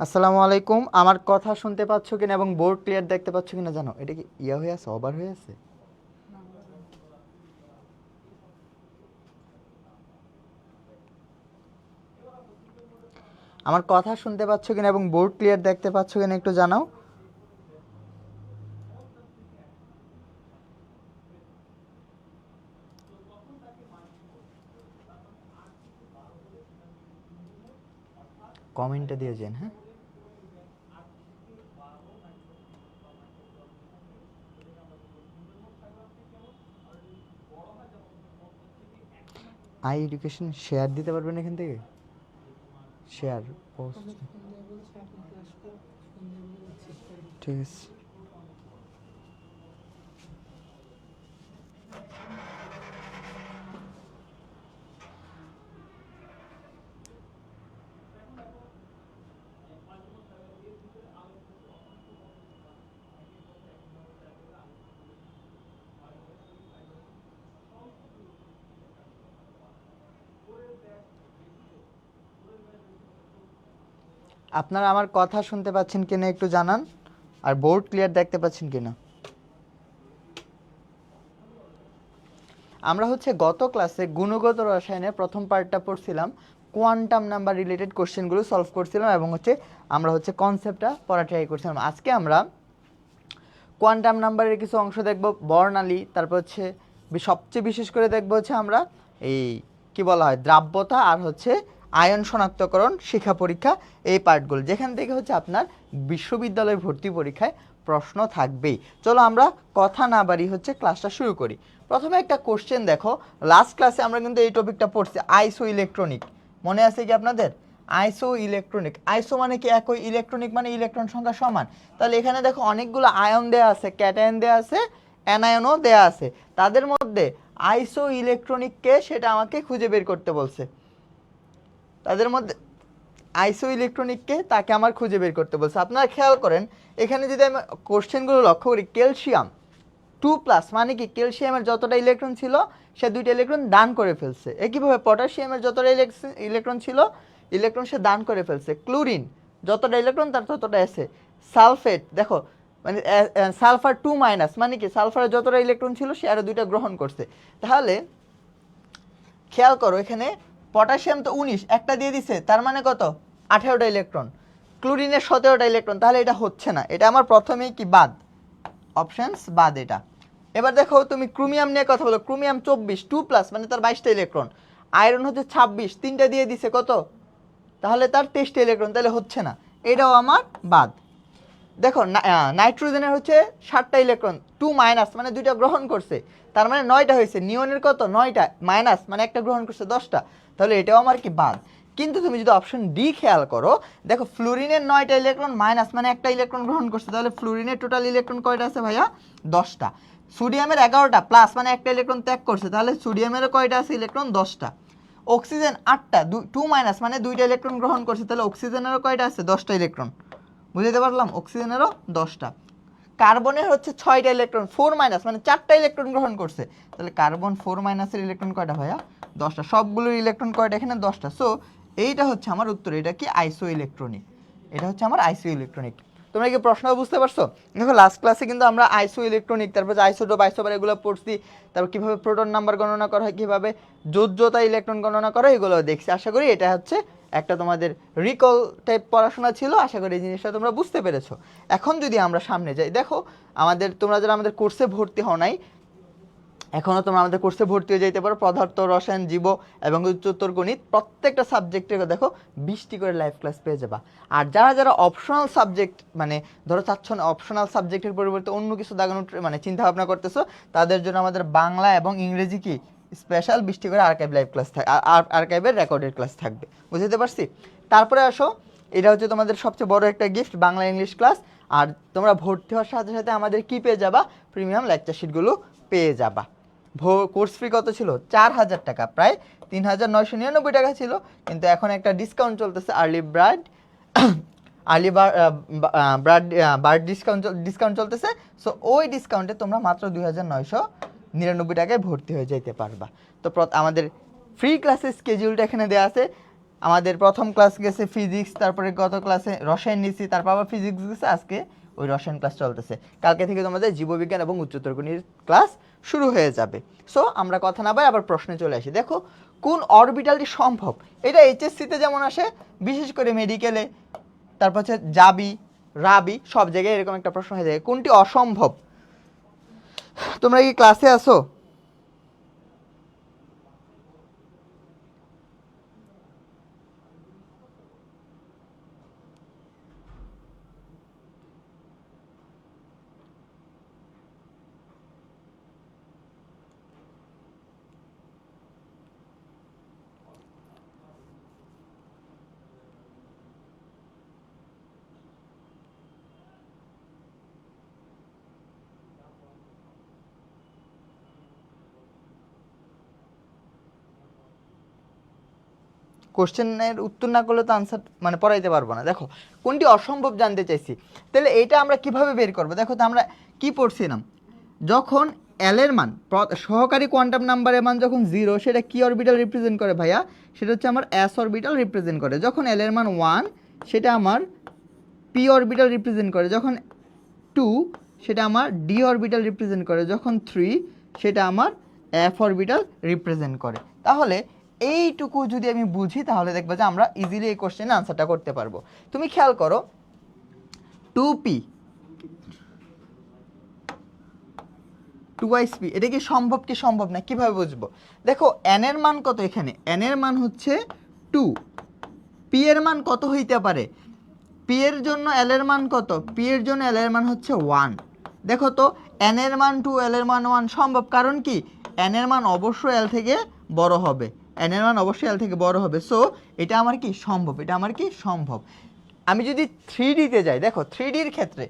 আসসালামু আলাইকুম, আমার কথা শুনতে পাচ্ছ কিনা এবং বোর্ড ক্লিয়ার দেখতে পাচ্ছ কিনা জানো? এটা কি ইয়া হয়ে আছে, ওভার হয়ে আছে? আমার কথা শুনতে পাচ্ছ কিনা এবং বোর্ড ক্লিয়ার দেখতে পাচ্ছ কিনা একটু জানাও। কমেন্টে দিয়ে যান। হ্যাঁ, আই এডুকেশন শেয়ার দিতে পারবেন এখান থেকে, শেয়ার পোস্ট। ঠিক আছে। আপনারা আমার কথা শুনতে পাচ্ছেন কিনা একটু জানান, আর বোর্ড ক্লিয়ার দেখতে পাচ্ছেন কিনা। আমরা গত ক্লাসে গুণগত রসায়নের প্রথম পার্টটা পড়ছিলাম, কোয়ান্টাম নাম্বার রিলেটেড কোশ্চেনগুলো সলভ করছিলাম এবং আমরা কনসেপ্টটা পড়া ট্রাই করছিলাম। আজকে আমরা কোয়ান্টাম নাম্বারের কিছু অংশ দেখব, বর্ণালী, তারপর সবচেয়ে বিশেষ করে দেখব আমরা এই কি বলা হয় দ্রাব্যতা, আর আয়ন শনাক্তকরণ, শিক্ষা পরীক্ষা, এই পার্টগুলো যেখান থেকে আপনার বিশ্ববিদ্যালয় ভর্তি পরীক্ষায় প্রশ্ন থাকবেই। চলো আমরা কথা না বাড়ি ক্লাসটা শুরু করি। প্রথমে একটা কোশ্চেন দেখো, লাস্ট ক্লাসে আমরা কিন্তু এই টপিকটা পড়ছি, আইসো ইলেকট্রনিক, মনে আছে কি আপনাদের? আইসো ইলেকট্রনিক, আইসো মানে কি একই, ইলেকট্রনিক মানে ইলেকট্রন সংখ্যা সমান। তাহলে এখানে দেখো অনেকগুলো আয়ন দেয়া আছে, ক্যাটায়ন দেয়া আছে, অ্যানায়নও দেয়া আছে। তাদের মধ্যে আইসো ইলেকট্রনিককে সেটা আমাকে খুঁজে বের করতে বলছে। তাদের মধ্যে আইসো ইলেকট্রনিককে তাকে আমার খুঁজে বের করতে বলছে। আপনারা খেয়াল করেন এখানে যদি আমি কোশ্চেনগুলো লক্ষ্য করি, ক্যালসিয়াম 2+ মানে কি ক্যালসিয়ামের যতটা ইলেকট্রন ছিল সে 2টা ইলেকট্রন দান করে ফেলছে। একইভাবে পটাশিয়ামের যতটা ইলেকট্রন ছিল ইলেকট্রন সে দান করে ফেলছে। ক্লোরিন যতটা ইলেকট্রন তার ততটা আছে। সালফেট দেখো মানে সালফার 2- মানে কি সালফারের যতটা ইলেকট্রন ছিল সে আরো 2টা গ্রহণ করছে। তাহলে খেয়াল করো এখানে পটাশিয়াম তো 19, একটা দিয়ে দিছে, তার মানে কত 18টা ইলেকট্রন, ক্লোরিনের 17টা ইলেকট্রন। তাহলে এটা হচ্ছে না, এটা আমার প্রথমেই কি বাদ, অপশনস বাদ এটা। এবার দেখো তুমি ক্রোমিয়াম নিয়ে কথা বলো, ক্রোমিয়াম 24 2+ মানে তার 22টা ইলেকট্রন, আয়রন 26, 3টা দিয়ে দিছে কত, তাহলে তার 23টা ইলেকট্রন, তাহলে হচ্ছে না, এটাও আমার বাদ। দেখো নাইট্রোজেনের 7টা ইলেকট্রন, 2- মানে 2টা গ্রহণ করছে, তার মানে 9টা হয়েছে। নিয়নের কত 9টা, মাইনাস মানে একটা গ্রহণ করছে 10টা, তাহলে এটাও আমার কি বাদ। কিন্তু তুমি যদি অপশন ডি খেয়াল করো, দেখো ফ্লুরিনের 9টা ইলেকট্রন, মাইনাস মানে একটা ইলেকট্রন গ্রহণ করছে, তাহলে ফ্লুরিনের টোটাল ইলেকট্রন কয়টা আছে ভাইয়া 10টা। সোডিয়ামের 11টা, প্লাস মানে একটা ইলেকট্রন ত্যাগ করছে, তাহলে সোডিয়ামেরও কয়টা আছে ইলেকট্রন 10টা। অক্সিজেন 8টা, 2- মানে 2টা ইলেকট্রন গ্রহণ করছে, তাহলে অক্সিজেনেরও কয়টা আছে 10টা ইলেকট্রন, বুঝতে পারলাম, অক্সিজেনেরও 10টা। কার্বনের 6টা ইলেকট্রন, 4- মানে 4টা ইলেকট্রন গ্রহণ করছে, তাহলে কার্বন 4- এর ইলেকট্রন কয়টা ভাইয়া 10টা, সবগুলোর ইলেকট্রন কয়টা এখানে 10টা। সো এইটা আমার উত্তর, এটা কি আইসো ইলেকট্রনিক, এটা আমার আইসো ইলেকট্রনিক। তোমরা কি প্রশ্ন বুঝতে পারছো? দেখো লাস্ট ক্লাসে কিন্তু আমরা আইসো ইলেকট্রনিক, তারপর আইসোটোপ আইসোবার এগুলো পড়ছি, তারপর কীভাবে প্রোটন নাম্বার গণনা করা হয়, কীভাবে যোজ্যতা ইলেকট্রন গণনা করা হয়, এগুলো দেখছি। আশা করি এটা হচ্ছে একটা তোমাদের রিকল টাইপ পড়াশোনা ছিল, আশা করি এই জিনিসটা তোমরা বুঝতে পেরেছো। এখন যদি আমরা সামনে যাই, দেখো তোমরা যারা আমাদের কোর্সে ভর্তি হও নাই, এখনও তোমরা আমাদের কোর্সে ভর্তি হয়ে যেতে পারো। পদার্থ, রসায়ন, জীব এবং উচ্চতর গণিত প্রত্যেকটা সাবজেক্টে দেখো 20টি করে লাইভ ক্লাস পেয়ে যাবা। আর যারা যারা অপশনাল সাবজেক্ট, মানে ধরো চাচ্ছ না অপশনাল সাবজেক্টের পরিবর্তে অন্য কিছু দাগানোর মানে চিন্তা ভাবনা করতেছো, তাদের জন্য আমাদের বাংলা এবং ইংরেজি কি স্পেশাল 20টি করে আর্কাইভ লাইভ ক্লাস থাকবে, আর্কাইভের রেকর্ডেড ক্লাস থাকবে। বুঝতে পারছি? তারপরে আসো, এটা হচ্ছে তোমাদের সবচেয়ে বড় একটা গিফট, বাংলা ইংলিশ ক্লাস। আর তোমরা ভর্তি হওয়ার সাথে সাথে আমাদের কি পেয়ে যাবা? প্রিমিয়াম লেকচার শিটগুলো পেয়ে যাবা। কোর্স ফি কত ছিল? 4000 টাকা, প্রায় 3999 টাকা ছিল, কিন্তু এখন একটা ডিসকাউন্ট চলতেছে, আর্লি বার্ড ডিসকাউন্ট চলতেছে। সো ওই ডিসকাউন্টে তোমরা মাত্র 2999 টাকায় ভর্তি হয়ে যেতে পারবা। তো আমাদের ফ্রি ক্লাসের স্কেডিউলটা এখানে দেওয়া আছে। আমাদের প্রথম ক্লাস গেছে ফিজিক্স, তারপরে গত ক্লাসে রসায়ন নিছি, তারপর আবার ফিজিক্স গেছে, আজকে ওই রসায়ন ক্লাস চলতেছে। কালকে থেকে তোমাদের জীববিজ্ঞান এবং উচ্চতর গণিত ক্লাস শুরু হয়ে যাবে। সো আমরা কথা না বলে আবার প্রশ্নে চলে আসি। দেখো, কোন অরবিটালটি সম্ভব? এটা এইচএসসিতে যেমন আসে, বিশেষ করে মেডিকেলে, তারপর হচ্ছে জাবি, রাবি, সব জায়গায় এরকম একটা প্রশ্ন হয়ে যায়, কোনটি অসম্ভব? তোমরা কি ক্লাসে আসো? কোশ্চেনের উত্তর না করলে তো আনসার মানে পড়াইতে পারবো না। দেখো, কোনটি অসম্ভব জানতে চাইছি, তাহলে এটা আমরা কিভাবে বের করবো? দেখো তো আমরা কি পড়ছিলাম, যখন এল এর মান, সহকারী কোয়ান্টাম নাম্বারের মান যখন 0, সেটা কি অরবিটাল রিপ্রেজেন্ট করে ভাইয়া? সেটা হচ্ছে আমার এস অরবিটাল রিপ্রেজেন্ট করে। যখন এল এর মান 1, সেটা আমার পি অরবিটাল রিপ্রেজেন্ট করে। যখন 2, সেটা আমার ডি অরবিটাল রিপ্রেজেন্ট করে। যখন 3, সেটা আমার এফ অরবিটাল রিপ্রেজেন্ট করে। তাহলে এইটুকু যদি আমি বুঝি, তাহলে দেখবো যে আমরা ইজিলি এই কোশ্চেনের আনসারটা করতে পারবো। তুমি খেয়াল করো, 2p 2p, এটা কি সম্ভব কি সম্ভব না, কিভাবে বুঝবো? দেখো, n এর মান কত? এখানে n এর মান হচ্ছে 2, p এর মান কত হইতে পারে? p এর জন্য l এর মান কত? p এর জন্য l এর মান হচ্ছে 1। দেখো তো, n এর মান 2, l এর মান 1 সম্ভব, কারণ কি n এর মান অবশ্যই l থেকে বড় হবে, n এর মান অবশ্যই l থেকে বড় হবে। সো এটা আমার কি সম্ভব, এটা আমার কি সম্ভব। আমি যদি 3D-তে যাই, দেখো 3D-র ক্ষেত্রে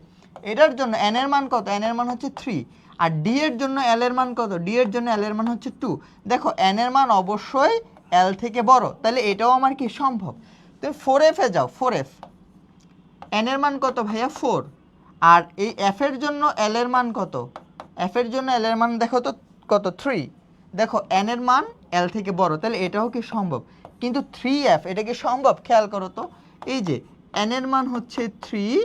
এটার জন্য n এর মান কত? n এর মান হচ্ছে 3। আর d এর জন্য l এর মান কত? d এর জন্য l এর মান হচ্ছে 2। দেখো, n এর মান অবশ্যই l থেকে বড়, তাহলে এটাও আমার কি সম্ভব। তুমি 4f-এ যাও, 4f, n এর মান কত ভাইয়া? 4। আর এই f এর জন্য l এর মান কত? f এর জন্য l এর মান দেখো তো কত? 3। দেখো, n এর মান l থেকে বড়, তাহলে এটাও কি সম্ভব। কিন্তু 3f, এটা কি সম্ভব? খেয়াল করো তো, এই যে n এর মান হচ্ছে 3,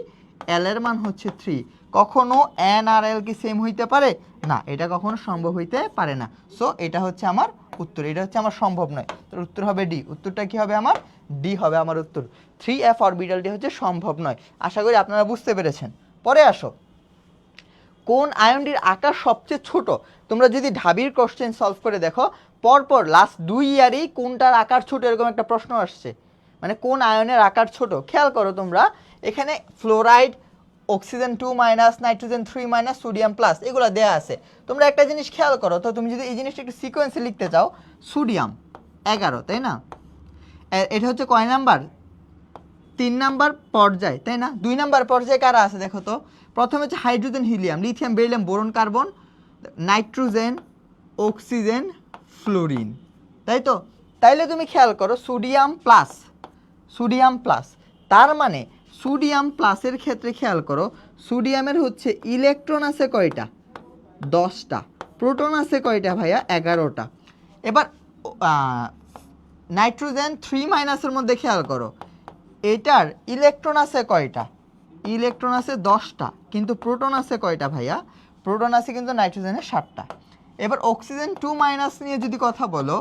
l এর মান হচ্ছে 3, কখনো n আর l কি সেম হইতে পারে না, এটা কখনো সম্ভব হইতে পারে না। সো এটা হচ্ছে আমার উত্তর, এটা হচ্ছে আমার সম্ভব নয়। তো উত্তর হবে ডি। উত্তরটা কি হবে আমার? ডি হবে আমার উত্তর। 3f অরবিটালটি হচ্ছে সম্ভব নয়। আশা করি আপনারা বুঝতে পেরেছেন। পরে আসো, কোন আয়নটির আকার সবচেয়ে ছোট? তোমরা যদি ঢাবির কোশ্চেন সলভ করে দেখো, পরপর লাস্ট 2 ইয়ারেই কোনটার আকার ছোট এরকম একটা প্রশ্ন আসছে, মানে কোন আয়নের আকার ছোট। খেয়াল করো তোমরা, এখানে fluoride, oxygen 2-, nitrogen 3-, sodium plus, এগুলো দেয়া আছে। তোমরা একটা জিনিস খেয়াল করো তো, তুমি যদি এই জিনিসটা একটু সিকোয়েন্সে লিখতে চাও, সোডিয়াম 11, তাই না? এটা হচ্ছে কয় নাম্বার? 3 নাম্বার পর্যায়, তাই না? 2 নাম্বার পর্যায়ে কারা আছে দেখো তো। প্রথমে হচ্ছে hydrogen, helium, lithium, beryllium, boron, carbon, nitrogen, oxygen, fluorine, তাই তো? তাইলে তুমি খেয়াল করো, সোডিয়াম প্লাস, সোডিয়াম প্লাস, তার মানে সোডিয়াম প্লাসের ক্ষেত্রে খেয়াল করো, সোডিয়ামের হচ্ছে ইলেকট্রন আছে কয়টা? 10টা। প্রোটন আছে কয়টা ভাইয়া? 11টা। এবার নাইট্রোজেন 3- এর মধ্যে খেয়াল করো, এটার ইলেকট্রন আছে কয়টা? ইলেকট্রন আছে 10টা, কিন্তু প্রোটন আছে কয়টা ভাইয়া? প্রোটন আছে কিন্তু নাইট্রোজেনের 7টা। এবার অক্সিজেন 2 মাইনাস নিয়ে যদি কথা বলো,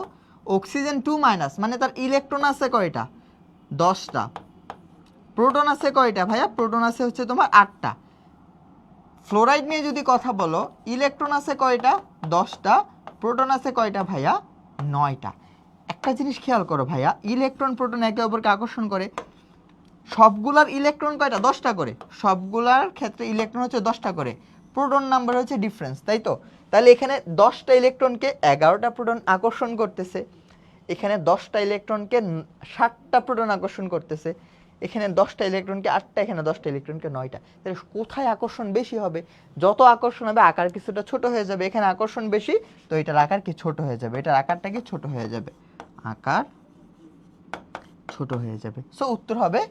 অক্সিজেন 2 মাইনাস মানে তার ইলেকট্রন আছে কয়টা? 10টা। প্রোটন আছে কয়টা ভাইয়া? প্রোটন আছে হচ্ছে তোমার 8টা। ফ্লোরাইড নিয়ে যদি কথা বলো, ইলেকট্রন আছে কয়টা? 10টা। প্রোটন আছে কয়টা ভাইয়া? 9টা। একটা জিনিস খেয়াল করো ভাইয়া, ইলেকট্রন প্রোটন একে অপরকে আকর্ষণ করে। সবগুলার ইলেকট্রন কয়টা? 10টা করে। সবগুলার ক্ষেত্রে ইলেকট্রন হচ্ছে 10টা করে, প্রোটন নাম্বার হচ্ছে ডিফারেন্স, তাই তো? তাহলে এখানে 10টা ইলেকট্রনকে 11টা প্রোটন আকর্ষণ করতেছে, এখানে 10টা ইলেকট্রনকে 7টা প্রোটন আকর্ষণ করতেছে, এখানে 10টা ইলেকট্রনকে 8টা, এখানে 10টা ইলেকট্রনকে 9টা। তাহলে কোথায় আকর্ষণ বেশি হবে? যত আকর্ষণ হবে আকার কিছুটা ছোট হয়ে যাবে। এখানে আকর্ষণ বেশি, তো এটার আকার কি ছোট হয়ে যাবে, এটার আকারটা কি ছোট হয়ে যাবে, আকার ছোট হয়ে যাবে। সো উত্তর হবে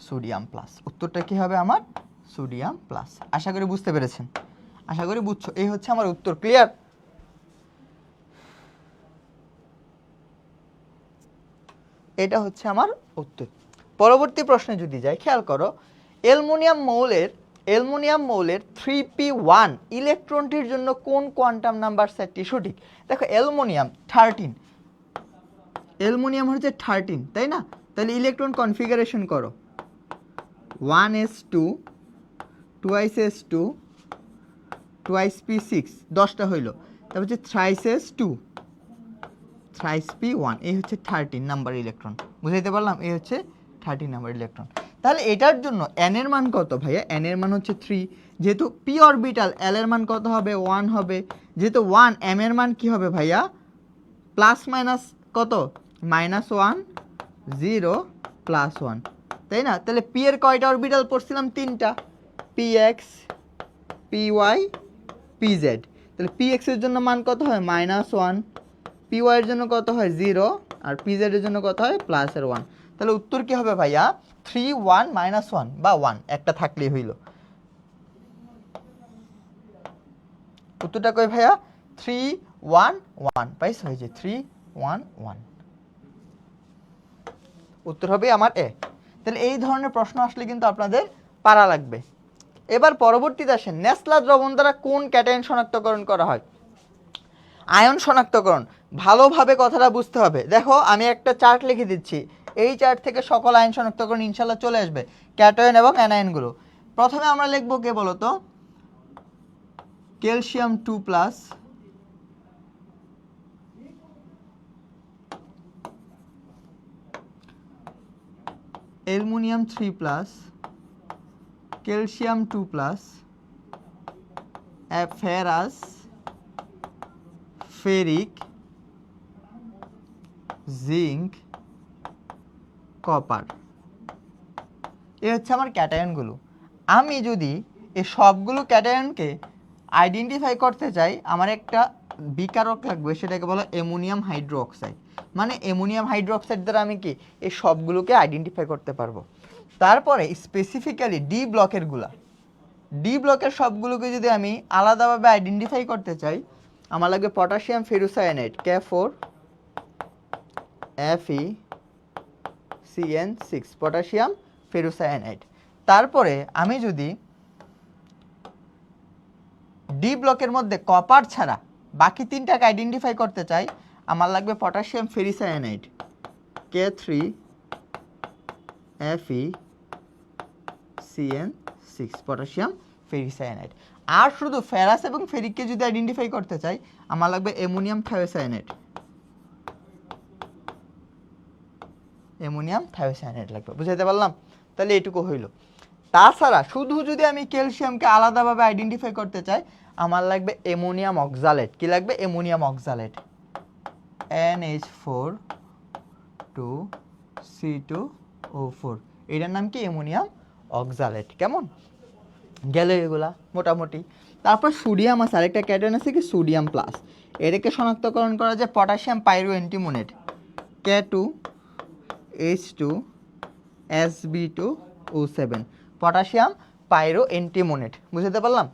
সোডিয়াম প্লাস। উত্তরটা কি হবে আমার? Sodium plus. আশা করি বুঝতে পেরেছেন, আশা করি বুঝছো। এই হচ্ছে আমার উত্তর। ক্লিয়ার? এটা হচ্ছে আমার উত্তর। পরবর্তী প্রশ্নে যদি যাই, খেয়াল করো, অ্যালুমিনিয়াম মৌলের 3p1 ইলেকট্রনটির জন্য কোন কোয়ান্টাম নাম্বার সেটটি সঠিক? দেখো অ্যালুমিনিয়াম 13, অ্যালুমিনিয়াম হচ্ছে 13, তাই না? তাহলে ইলেকট্রন কনফিগারেশন করো, 1s2 2s2 2sp6, 10টা হইল। তারপর হচ্ছে thrice-s2 thrice-p1, এই হচ্ছে 13 নাম্বার ইলেকট্রন। বুঝাইতে পারলাম? এই হচ্ছে 13 নাম্বার ইলেকট্রন। তাহলে এটার জন্য n এর মান কত ভাইয়া? n এর মান হচ্ছে 3। যেহেতু p অরবিটাল, l এর মান কত হবে? 1 হবে। যেহেতু 1, m এর মান কি হবে ভাইয়া? প্লাস মাইনাস কত? -1 0 +1, তাই না? তাহলে p এর কয়টা অরবিটাল পড়ছিলাম? 3টা, px py pz। তাহলে px এর জন্য মান কত হয়? -1। py এর জন্য কত হয়? 0। আর pz এর জন্য কত হয়? +1। তাহলে উত্তর কি হবে ভাইয়া? 3 1 -1 বা 1 একটা থাকলেই হইল। উত্তরটা কই ভাইয়া? 3 1 1 পাইছ? হয়েছে 3 1 1। উত্তর হবে আমার এ। তাহলে এই ধরনের প্রশ্ন আসলে কিন্তু আপনাদের পারা লাগবে। এবার পরবর্তীতে আসেন, নেসলা দ্রবণ দ্বারা কোন ক্যাটায়ন শনাক্তকরণ করা হয়? আয়ন শনাক্তকরণ। ভালোভাবে কথাটা বুঝতে হবে। দেখো আমি একটা চার্ট লিখে দিচ্ছি, এই চার্ট থেকে সকল আয়ন শনাক্তকরণ ইনশাল্লাহ চলে আসবে, ক্যাটায়ন এবং অ্যানায়নগুলো। প্রথমে আমরা লিখবো কে বলো তো? Calcium 2+, aluminium 3+, calcium 2+, ferrous, ferric, zinc, copper. এ হচ্ছে আমার ক্যাটায়নগুলো। আমি যদি এই সবগুলো ক্যাটায়নকে আইডেন্টিফাই করতে চাই, আমার একটা বিকারক লাগবে, সেটাকে বলো অ্যামোনিয়াম হাইড্রোক্সাইড। মানে অ্যামোনিয়াম হাইড্রোক্সাইড দ্বারা আমি কি এই সবগুলোকে আইডেন্টিফাই করতে পারবো। তারপরে স্পেসিফিক্যালি ডি ব্লকের সবগুলোকে যদি আমি আলাদাভাবে আইডেন্টিফাই করতে চাই, আমার লাগবে potassium ferrocyanide, K4 FeCN6, potassium ferrocyanide. তারপরে আমি যদি ডি ব্লকের মধ্যে কপার ছাড়া বাকি তিনটাকে আইডেন্টিফাই করতে চাই, আমার লাগবে potassium ferricyanide, K3 FeCN6, potassium ferricyanide. আর শুধু ফেরাস এবং ফেরিককে যদি আইডেন্টিফাই করতে চাই, আমার লাগবে অ্যামোনিয়াম থায়োসায়ানাইড, লাগবে। বুঝাইতে পারলাম? তাহলে এটুকু হইল। তাছাড়া শুধু যদি আমি ক্যালসিয়ামকে আলাদাভাবে আইডেন্টিফাই করতে চাই, আমার লাগবে অ্যামোনিয়াম অক্সালেট। কি লাগবে? অ্যামোনিয়াম অক্সালেট, NH4 2C2O4, এটার নাম কি? Ammonium oxalate. কেমন গেল এগুলা মোটামুটি? তারপর সোডিয়াম আছে, আরেকটা ক্যাটায়ন আছে কি? Sodium plus. এটাকে শনাক্তকরণ করা যায় পটাশিয়াম পাইরো অ্যান্টিমোনেট, K2H2SB2O7, পটাশিয়াম পাইরো অ্যান্টিমোনেট। বুঝতে পারলাম?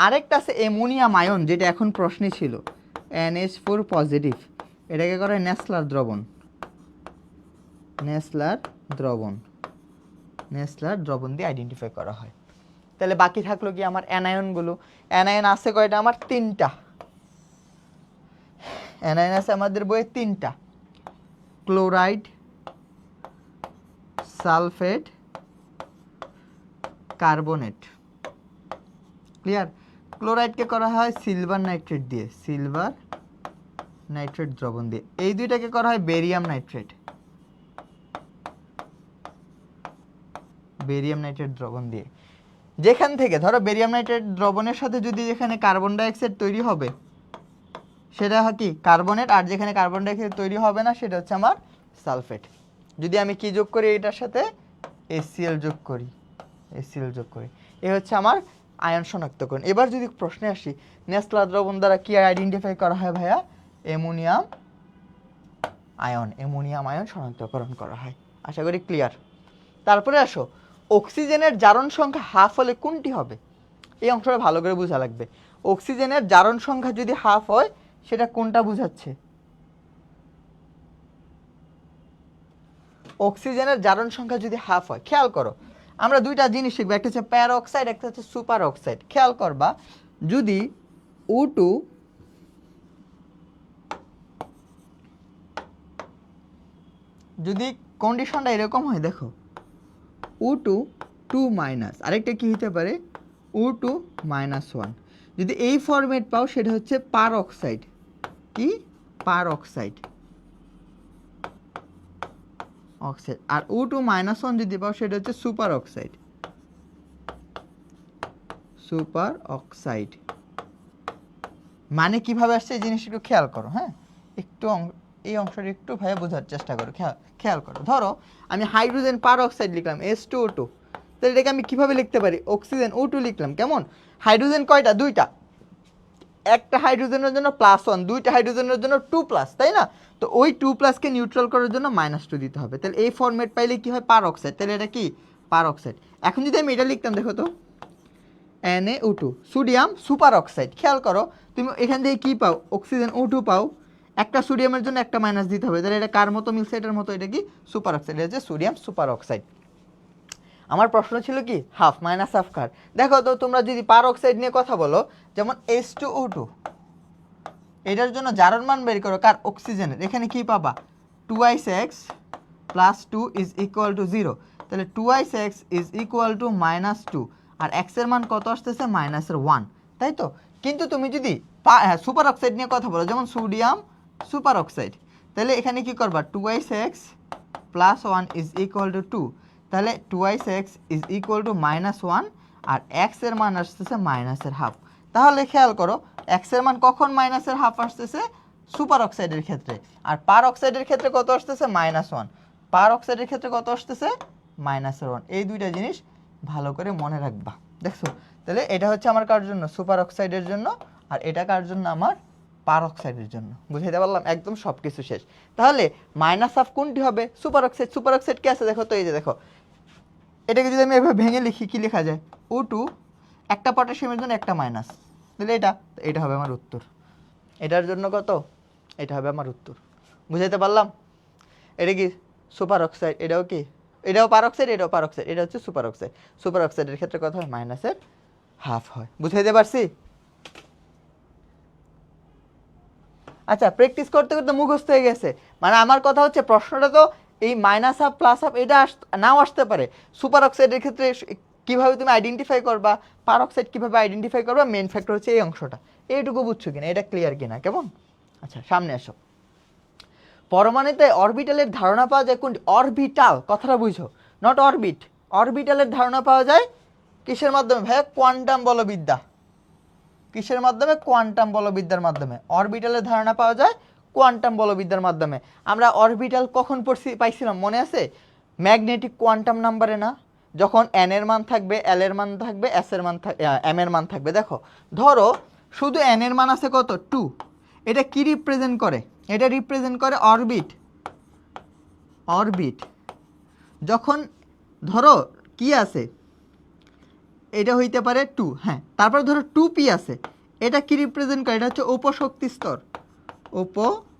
আরেকটা আছে অ্যামোনিয়াম আয়ন, যেটা এখন প্রশ্নে ছিল, NH4 পজিটিভ। এটাকে করে নেসলার দ্রবণ, নেসলার দ্রবণ দিয়ে আইডেন্টিফাই করা হয়। তাহলে বাকি থাকলো কি আমার অ্যানায়নগুলো। অ্যানায়ন আছে কয়টা আমার? 3টা। অ্যানায়ন আছে আমাদের বইয়ে 3টা, ক্লোরাইড, সালফেট, কার্বনেট। ক্লিয়ার? ক্লোরাইডকে করা হয় সিলভার নাইট্রেট দিয়ে, সিলভার নাইট্রেট দ্রবণ দিয়ে। এই দুইটাকে করা হয় বেরিয়াম নাইট্রেট, বেরিয়াম নাইট্রেট দ্রবণ দিয়ে। যেখান থেকে ধরো বেরিয়াম নাইট্রেট দ্রবণের সাথে যদি যেখানে কার্বন ডাইঅক্সাইড তৈরি হবে সেটা হয় কি? কার্বনেট। আর যেখানে কার্বন ডাইঅক্সাইড তৈরি হবে না সেটা হচ্ছে আমার সালফেট। যদি আমি কি যোগ করি এটার সাথে? HCl যোগ করি, HCl যোগ করি। এই হচ্ছে আমার আয়ন শনাক্তকরণ। এবার যদি প্রশ্নে আসি, নেসলা দ্রবণ দ্বারা কি আইডেন্টিফাই করা হয় ভাইয়া? অ্যামোনিয়াম আয়ন, অ্যামোনিয়াম আয়ন শনাক্তকরণ করা হয়। আশা করি ক্লিয়ার। তারপরে আসো, অক্সিজেনের জারণ সংখ্যা হাফ হলে কোনটি হবে? এই অংশটা ভালো করে বোঝা লাগবে। অক্সিজেনের জারণ সংখ্যা যদি হাফ হয় সেটা কোনটা বোঝাচ্ছে? অক্সিজেনের জারণ সংখ্যা যদি হাফ হয়, খেয়াল করো আমরা দুইটা জিনিস শিখবো, একটা হচ্ছে প্যারঅক্সাইড, একটা হচ্ছে সুপার অক্সাইড। খেয়াল করবা, যদি O2 যদি কন্ডিশনটা এরকম হয়, দেখো O2 2 মাইনাস, আরেকটা কি হতে পারে? O2 -1। যদি এই ফরম্যাট পাও সেটা হচ্ছে পার অক্সাইড। কি? পার অক্সাইড, অক্সাইড। আর O2 -1 যদি পাও সেটা হচ্ছে সুপার অক্সাইড, সুপার অক্সাইড। মানে কিভাবে আসছে এই জিনিসটা একটু খেয়াল করো। হ্যাঁ, একটু এই অংশটা একটু ভাবে বোঝার চেষ্টা করো, খেয়াল করো। ধরো আমি হাইড্রোজেন পার অক্সাইড লিখলাম H2O2, তাহলে এটাকে আমি কিভাবে লিখতে পারি? অক্সিজেন O2 লিখলাম। কেমন? হাইড্রোজেন কয়টা? 2টা। একটা হাইড্রোজেনের জন্য +1, 2টা হাইড্রোজেনের জন্য 2+, তাই না? তো ওই 2+কে নিউট্রাল করার জন্য -2 দিতে হবে। তাহলে এই ফরম্যাট পাইলে কি হয়? পার অক্সাইড। তাহলে এটা কি? পার অক্সাইড। এখন যদি আমি এটা লিখতাম, দেখো তো NaO2, সোডিয়াম সুপার অক্সাইড। খেয়াল করো, তুমি এখান থেকে কি পাও? অক্সিজেন O2 পাও, একটা সোডিয়ামের জন্য একটা মাইনাস দিতে হবে। তাহলে এটা কার মতো মিলছে? এটার মতো। এটা কি? Super oxide. এটা হচ্ছে সোডিয়াম সুপার অক্সাইড। আমার প্রশ্ন ছিল কি? হাফ মাইনাস হাফ কার? দেখো তো, তোমরা যদি পার অক্সাইড নিয়ে কথা বলো, যেমন H2O2, এটার জন্য জারণ মান বের করো কার? অক্সিজেনের। এখানে কি পাবা? 2x + 2 = 0। তাহলে 2x = -2, আর x এর মান কত আসতেছে? -1, তাই তো? কিন্তু তুমি যদি সুপার অক্সাইড নিয়ে কথা বলো, যেমন সোডিয়াম সুপার অক্সাইড, তাহলে এখানে কি করবা? 2x + 1 = 2। তাহলে 2x = -1, আর x এর মান আসতেছে -1/2। তাহলে খেয়াল করো, x এর মান কখন -1/2 আসতেছে? সুপার অক্সাইডের ক্ষেত্রে। আর পার অক্সাইডের ক্ষেত্রে কত আসতেছে? -1। পার অক্সাইডের ক্ষেত্রে কত আসতেছে? -1। এই দুইটা জিনিস ভালো করে মনে রাখবা। দেখছো? তাহলে এটা হচ্ছে আমার কার জন্য? সুপার অক্সাইডের জন্য। আর এটা কার জন্য? আমার পার অক্সাইডের জন্য। বুঝাইতে পারলাম? একদম সব কিছু শেষ। তাহলে -1/2 কোনটি হবে? Super oxide. সুপার অক্সাইড কি আছে দেখো তো, এই যে দেখো, এটাকে যদি আমি এভাবে ভেঙে লিখি, কি লেখা যায়? O2, একটা পটাশিয়ামের জন্য একটা মাইনাস, তাহলে এটা হবে আমার উত্তর। এটার জন্য কত? এটা হবে আমার উত্তর। বুঝাইতে পারলাম? এটা কি? Super oxide. এটাও কি? এটাও পার অক্সাইড, এটাও পার অক্সাইড। এটা হচ্ছে সুপার অক্সাইড। সুপার অক্সাইডের ক্ষেত্রে কত হয়? -1/2 হয়। বুঝাইতে পারছি? আচ্ছা, প্র্যাকটিস করতে করতে মুখস্থ হয়ে গেছে। মানে আমার কথা হচ্ছে, প্রশ্নটা তো এই -1/2 +1 এটা নাও আসতে পারে। সুপার অক্সাইডের ক্ষেত্রে কিভাবে তুমি আইডেন্টিফাই করবা, পার অক্সাইড কিভাবে আইডেন্টিফাই করবা, মেইন ফ্যাক্টর হচ্ছে এই অংশটা। এইটুকু বুঝছো কিনা? এটা ক্লিয়ার কিনা? কেমন? আচ্ছা, সামনে আসো। পরমাণুতে অরবিটালের ধারণা পাওয়া যায় কোনটি? অরবিটাল কথাটা বুঝো, নট অরবিট। অরবিটালের ধারণা পাওয়া যায় কিসের মাধ্যমে ভাইয়া? কোয়ান্টাম বলবিদ্যা। কিসের মাধ্যমে? কোয়ান্টাম বলবিদ্যার মাধ্যমে। অরবিটালের ধারণা পাওয়া যায় কোয়ান্টাম বলবিদ্যার মাধ্যমে। আমরা অরবিটাল কখন পাইছিলাম মনে আছে? ম্যাগনেটিক কোয়ান্টাম নাম্বারে না? যখন n এর মান থাকবে, l এর মান থাকবে, s এর মান m এর মান থাকবে। দেখো, ধরো শুধু n এর মান আছে কত? 2। এটা কি রিপ্রেজেন্ট করে? এটা রিপ্রেজেন্ট করে অরবিট। অরবিট যখন ধরো কি আছে, এটা হইতে পারে 2। হ্যাঁ, তারপর ধরো 2p আছে, এটা কি রিপ্রেজেন্ট করে? এটা হচ্ছে উপশক্তি স্তর। উপশক্তি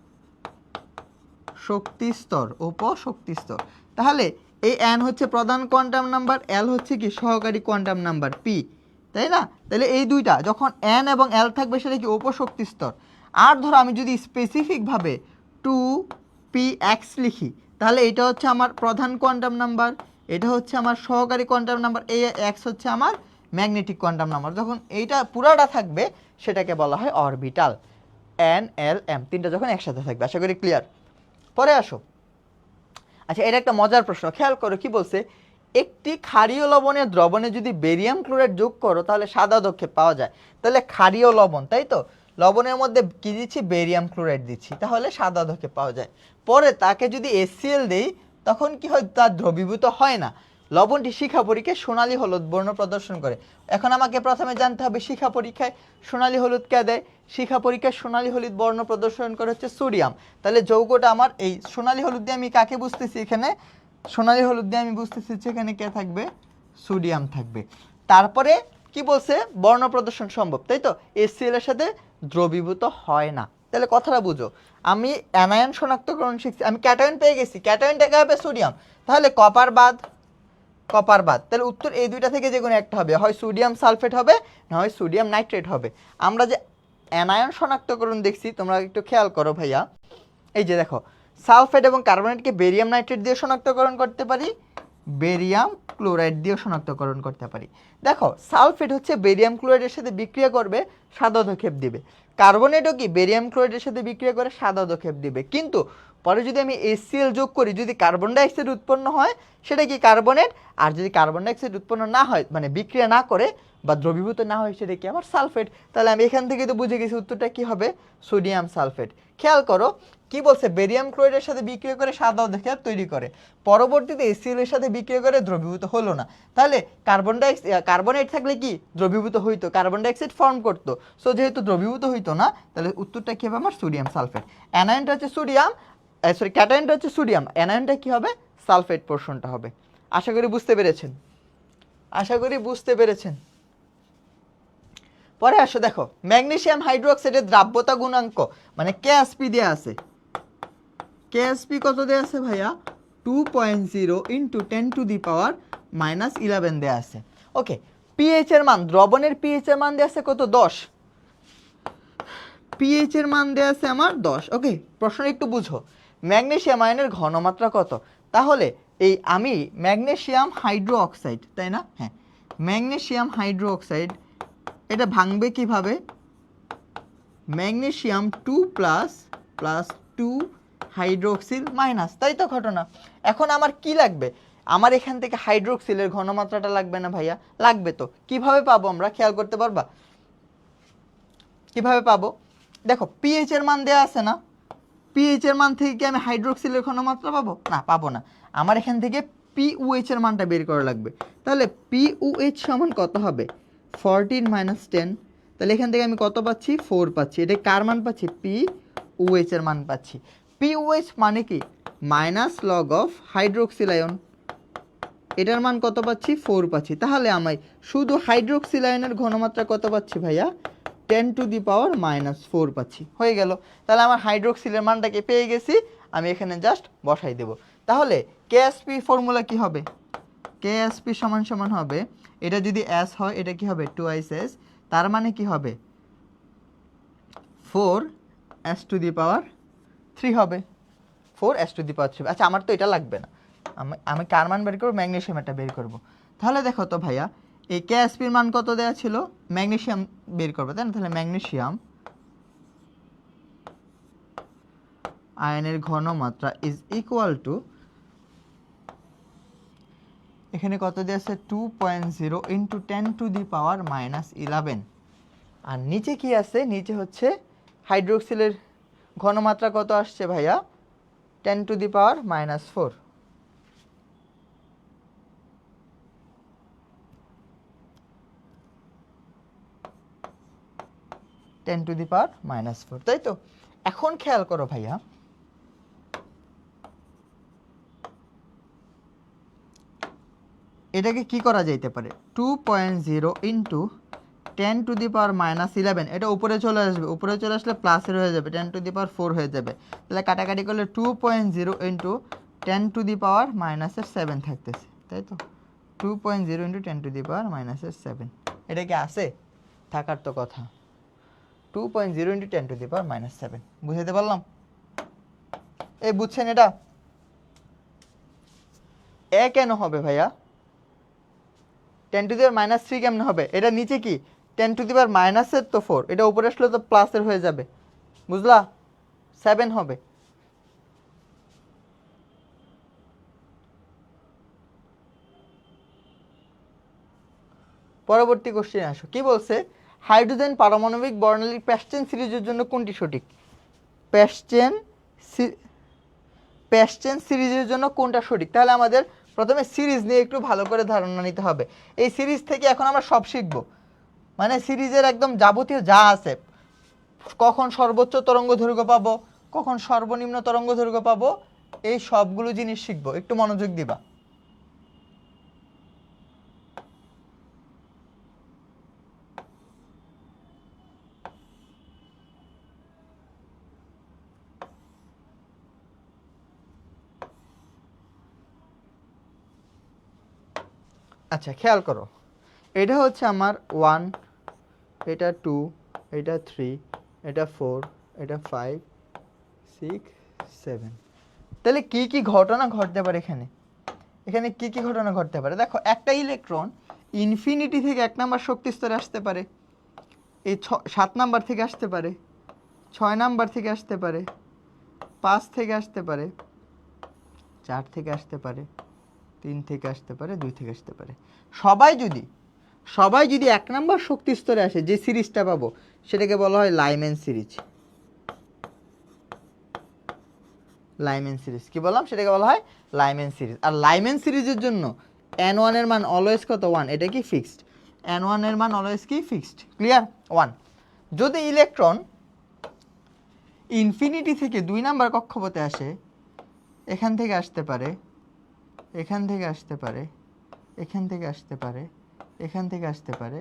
স্তর, উপশক্তি স্তর। তাহলে এই n হচ্ছে প্রধান কোয়ান্টাম নাম্বার, l হচ্ছে কি সহকারী কোয়ান্টাম নাম্বার p, তাই না? তাহলে এই দুইটা যখন n এবং l থাকবে সেটা কি উপশক্তি স্তর। আর ধরো আমি যদি স্পেসিফিকভাবে 2px লিখি, তাহলে এটা হচ্ছে আমার প্রধান কোয়ান্টাম নাম্বার, এটা হচ্ছে আমার সহকারী কোয়ান্টাম নাম্বার, এই x হচ্ছে আমার ম্যাগনেটিক কোয়ান্টাম নাম্বার। যখন এইটা পুরাটা থাকবে সেটাকে বলা হয় অরবিটাল, n l m তিনটা যখন একসাথে থাকবে। আশা করি ক্লিয়ার। পরে আসো, আচ্ছা এটা একটা মজার প্রশ্ন, খেয়াল করো কি বলছে, একটি ক্ষারীয় লবণের দ্রবণে যদি বেরিয়াম ক্লোরাইড যোগ করো তাহলে সাদা আদক্ষেপ পাওয়া যায়। তাহলে ক্ষারীয় লবণ, তাই তো, লবণের মধ্যে কি দিচ্ছি, বেরিয়াম ক্লোরাইড দিচ্ছি, তাহলে সাদা আদক্ষেপ পাওয়া যায়। পরে তাকে যদি HCl দেই তখন কি হয়, তা দ্রবীভূত হয় না। লবণটি শিখা পরীক্ষায় সোনালী হলুদ বর্ণ প্রদর্শন করে। এখন আমাকে প্রথমে জানতে হবে শিখা পরীক্ষায় সোনালী হলুদ কে দেয়? শিখা পরীক্ষায় সোনালী হলুদ বর্ণ প্রদর্শন করে হচ্ছে সোডিয়াম। তাহলে যৌগটা আমার এই সোনালী হলুদ দিয়ে আমি কাকে বুঝতেছি, এখানে সোনালী হলুদ দিয়ে আমি বুঝতেছি এখানে কে থাকবে, সোডিয়াম থাকবে। তারপরে কি বলছে, বর্ণ প্রদর্শন সম্ভব, তাই তো, HCl এর সাথে দ্রবীভূত হয় না। তাহলে কথাটা বুঝো, আমি অ্যানায়ন শনাক্তকরণ শিখছি, আমি ক্যাটায়ন পেয়ে গেছি, ক্যাটায়নটাকে হবে সোডিয়াম, তাহলে কপার বাদ, কপার বাদ, তাহলে উত্তর এই দুইটা থেকে যে কোনো একটা হবে, হয় সোডিয়াম সালফেট হবে না হয় সোডিয়াম নাইট্রেট হবে। আমরা যে অ্যানায়ন শনাক্তকরণ দেখছি তোমরা একটু খেয়াল করো ভাইয়া, এই যে দেখো সালফেট এবং কার্বনেটকে বেরিয়াম নাইট্রেট দিয়ে শনাক্তকরণ করতে পারি, বেরিয়াম ক্লোরাইড দিয়ে শনাক্তকরণ করতে পারি। দেখো সালফেট হচ্ছে বেরিয়াম ক্লোরাইডের সাথে বিক্রিয়া করবে, সাদা আদক্ষেপ দিবে। কার্বনেটও কি বেরিয়াম ক্লোরাইডের সাথে বিক্রিয়া করে সাদা আদক্ষেপ দিবে। কিন্তু পরে যদি আমি HCl যোগ করি, যদি কার্বন ডাইঅক্সাইড উৎপন্ন হয় সেটা কি কার্বনেট, আর যদি কার্বন ডাইঅক্সাইড উৎপন্ন না হয়, মানে বিক্রিয়া না করে বা দ্রবীভূত না হয়, সেটা কি আমার সালফেট। তাহলে আমি এখান থেকে তো বুঝে গেছি উত্তরটা কি হবে, সোডিয়াম সালফেট। খেয়াল করো কি বলছে, বেরিয়াম ক্লোরাইডের সাথে বিক্রিয়া করে সাদা আদক্ষেপ তৈরি করে, পরবর্তীতে HCl এর সাথে বিক্রিয়া করে দ্রবীভূত হলো না। তাহলে কার্বনেট থাকলে কি দ্রবীভূত হইতো, কার্বন ডাইঅক্সাইড ফর্ম করতো। সো যেহেতু দ্রবীভূত হইতো না, তাহলে উত্তরটা কি হবে আমার সোডিয়াম সালফেট। অ্যানায়নটা হচ্ছে সোডিয়াম, সরি ক্যাটায়নটা হচ্ছে সোডিয়াম, অ্যানায়নটা কি হবে, সালফেট পোর্শনটা হবে। আশা করি বুঝতে পেরেছেন, আশা করি বুঝতে পেরেছেন। পরে আসো দেখো, ম্যাগনেসিয়াম হাইড্রোক্সাইডের দ্রাব্যতা গুণাঙ্ক মানে কেএসপি দেয়া আছে, কেএসপি কত দেয়া আছে ভাইয়া, 2.0 ইন্টু 10⁻11 দেয়া আছে। ওকে, পিএইচ এর মান, দ্রবণের পিএইচ এর মান দেয়া আছে কত, 10, পিএইচ এর মান দেয়া আছে আমার 10। ওকে, প্রশ্ন একটু বুঝো, ম্যাগনেসিয়াম আয়নের ঘনমাত্রা কত? তাহলে এই আমি ম্যাগনেসিয়াম হাইড্রো অক্সাইড, তাই না, হ্যাঁ ম্যাগনেসিয়াম হাইড্রো অক্সাইড, এটা ভাঙবে কিভাবে, ম্যাগনেসিয়াম 2++2 হাইড্রোক্সিল মাইনাস, তাই তো ঘটনা। এখন আমার কি লাগবে, আমার এখান থেকে হাইড্রোক্সিলের ঘনমাত্রাটা লাগবে না ভাইয়া, লাগবে তো। কিভাবে পাবো আমরা, খেয়াল করতে পারবা কিভাবে পাবো? দেখো পিএইচ এর মান দেয়া আছে না, পিএইচ এর মান থেকে কি আমি হাইড্রোক্সিলের ঘনমাত্রা পাবো না, পাবো না। আমার এখান থেকে পিওএইচ এর মানটা বের করা লাগবে। তাহলে পিওএইচ সমান কত হবে, 14 - 10, তাহলে এখান থেকে আমি কত পাচ্ছি, 4 পাচ্ছি। এটা কার মান পাচ্ছি, পিওএইচ এর মান পাচ্ছি। পিওএইচ মানে কি, minus log of hydroxyl ion, এটার মান কত পাচ্ছি, 4 পাচ্ছি। তাহলে আমি শুধু হাইড্রোক্সিল আয়নের ঘনমাত্রা কত পাচ্ছি ভাইয়া, 10⁻⁻4 পাচ্ছি, হয়ে গেল। তাহলে আমার হাইড্রোক্সিলের মানটাকে পেয়ে গেছি, আমি এখানে জাস্ট বসাই দেব। তাহলে কেএসপি ফর্মুলা কি হবে, কেএসপি সমান সমান হবে, এটা যদি এস হয় এটা কি হবে 2s, তার মানে কি হবে 4s⁻³ হবে, 4s⁻³। আচ্ছা আমার তো এটা লাগবে না, আমি কার মান বের করবো, ম্যাগনেসিয়ামটা বের করব। তাহলে দেখো তো ভাইয়া, এই কেএসপির মান কত দেওয়া ছিল, ম্যাগনেসিয়াম বের করবো তাই না, তাহলে ম্যাগনেসিয়াম আয়নের ঘনমাত্রা ইজ ইকুয়াল টু, এখানে কত দেওয়া আছে 2.0 ইন্টু 10⁻⁻11, আর নিচে কি আছে, নিচে হচ্ছে হাইড্রোক্সিলের ঘনমাত্রা কত আসছে ভাইয়া, 10⁻⁻4। (10⁻⁻4), তাই তো। এখন খেয়াল করো ভাইয়া, এটাকে কি করা যাইতে পারে, 2.0 ইন্টু 10⁻⁻11, এটা উপরে চলে আসবে, উপরে চলে আসলে প্লাসের হয়ে যাবে, 10⁻⁴ হয়ে যাবে। তাহলে কাটাকাটি করলে 2.0 ইন্টু 10⁻⁻7 থাকতেছে, তাই তো? 2.0 × 10⁻⁻7, এটা কি আছে? থাকার তো কথা। 2.0 × 10⁻⁻7, বুঝাতে পারলাম? এই বুঝছেন এটা? এ কেন হবে ভাইয়া? 10⁻³ কেমন হবে? এটা নিচে কি 10⁻⁻এর তো 4, এটা উপরে আসলে তো প্লাসের হয়ে যাবে, বুঝলা? 7 হবে। পরবর্তী কোশ্চেন আসো, কি বলছে? হাইড্রোজেন পারমাণবিক বর্ণালীর প্যাস্টেন সিরিজের জন্য কোনটি সঠিক? প্যাস্টেন সিরিজের জন্য কোনটা সঠিক? তাহলে আমাদের প্রথমে সিরিজ নিয়ে একটু ভালো করে ধারণা নিতে হবে। এই সিরিজ থেকে এখন আমরা সব শিখব, মানে সিরিজের একদম যাবতীয় যা আছে, কখন সর্বোচ্চ তরঙ্গ দৈর্ঘ্য পাবো, কখন সর্বনিম্ন তরঙ্গ দৈর্ঘ্য পাবো, এই সবগুলো জিনিস শিখবো। একটু মনোযোগ দিবা। আচ্ছা খেয়াল করো, এটা হচ্ছে আমার 1, এটা 2, এটা 3, এটা 4, এটা 5, 6, 7। তাহলে কি কি ঘটনা ঘটতে পারে এখানে? এখানে কি কি ঘটনা ঘটতে পারে? দেখো, একটা ইলেকট্রন ইনফিনিটি থেকে 1 নাম্বার শক্তি স্তরে আসতে পারে, এই 7 নাম্বার থেকে আসতে পারে, 6 নাম্বার থেকে আসতে পারে, 5 থেকে আসতে পারে, 4 থেকে আসতে পারে, 3 থেকে আসতে পারে, 2 থেকে আসতে পারে। সবাই যদি 1 নাম্বার শক্তি স্তরে আসে, যে সিরিজটা পাবো সেটাকে বলা হয় লাইম্যান সিরিজ। লাইম্যান সিরিজ কি বললাম? সেটাকে বলা হয় লাইম্যান সিরিজ। আর লাইম্যান সিরিজের জন্য n1 এর মান অলওয়েজ কত? 1। এটা কি ফিক্সড? n1 এর মান অলওয়েজ কি ফিক্সড? ক্লিয়ার? 1। যদি ইলেকট্রন ইনফিনিটি থেকে 2 নাম্বার কক্ষপথে আসে, এখান থেকে আসতে পারে, এখান থেকে আসতে পারে, এখান থেকে আসতে পারে, এখান থেকে আসতে পারে,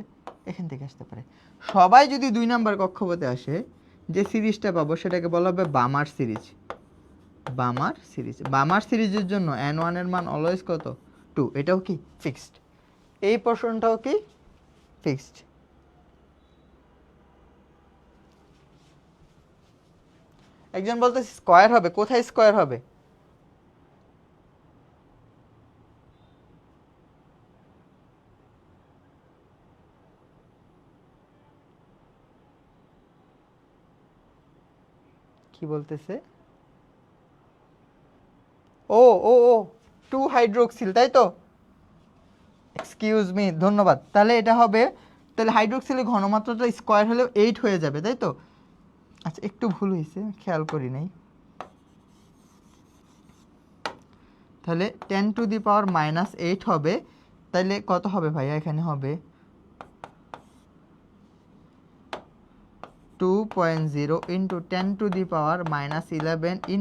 এখান থেকে আসতে পারে, সবাই যদি 2 নাম্বার কক্ষপথে আসে, যে সিরিজটা পাবো সেটাকে বলা হবে বামার সিরিজ। বামার সিরিজ। বামার সিরিজের জন্য n1 এর মান অলওয়েজ কত? 2। এটাও কি ফিক্সড? এই পোর্শনটাও কি ফিক্সড? একজন বলতে স্কয়ার হবে, কোথায় স্কয়ার হবে? কি বলতেছে? ও ও ও 2 হাইড্রোক্সিল, তাই তো? এক্সকিউজ মি, ধন্যবাদ। তাহলে এটা হবে, তাহলে হাইড্রোক্সিলের ঘনমাত্রাটা স্কয়ার হলেও 8 হয়ে যাবে, তাই তো? আচ্ছা একটু ভুল হয়েছে, খেয়াল করি নাই। তাহলে 10⁻⁻8 হবে। তাহলে কত হবে ভাইয়া? এখানে হবে 2.0 × 10⁻⁻11 ×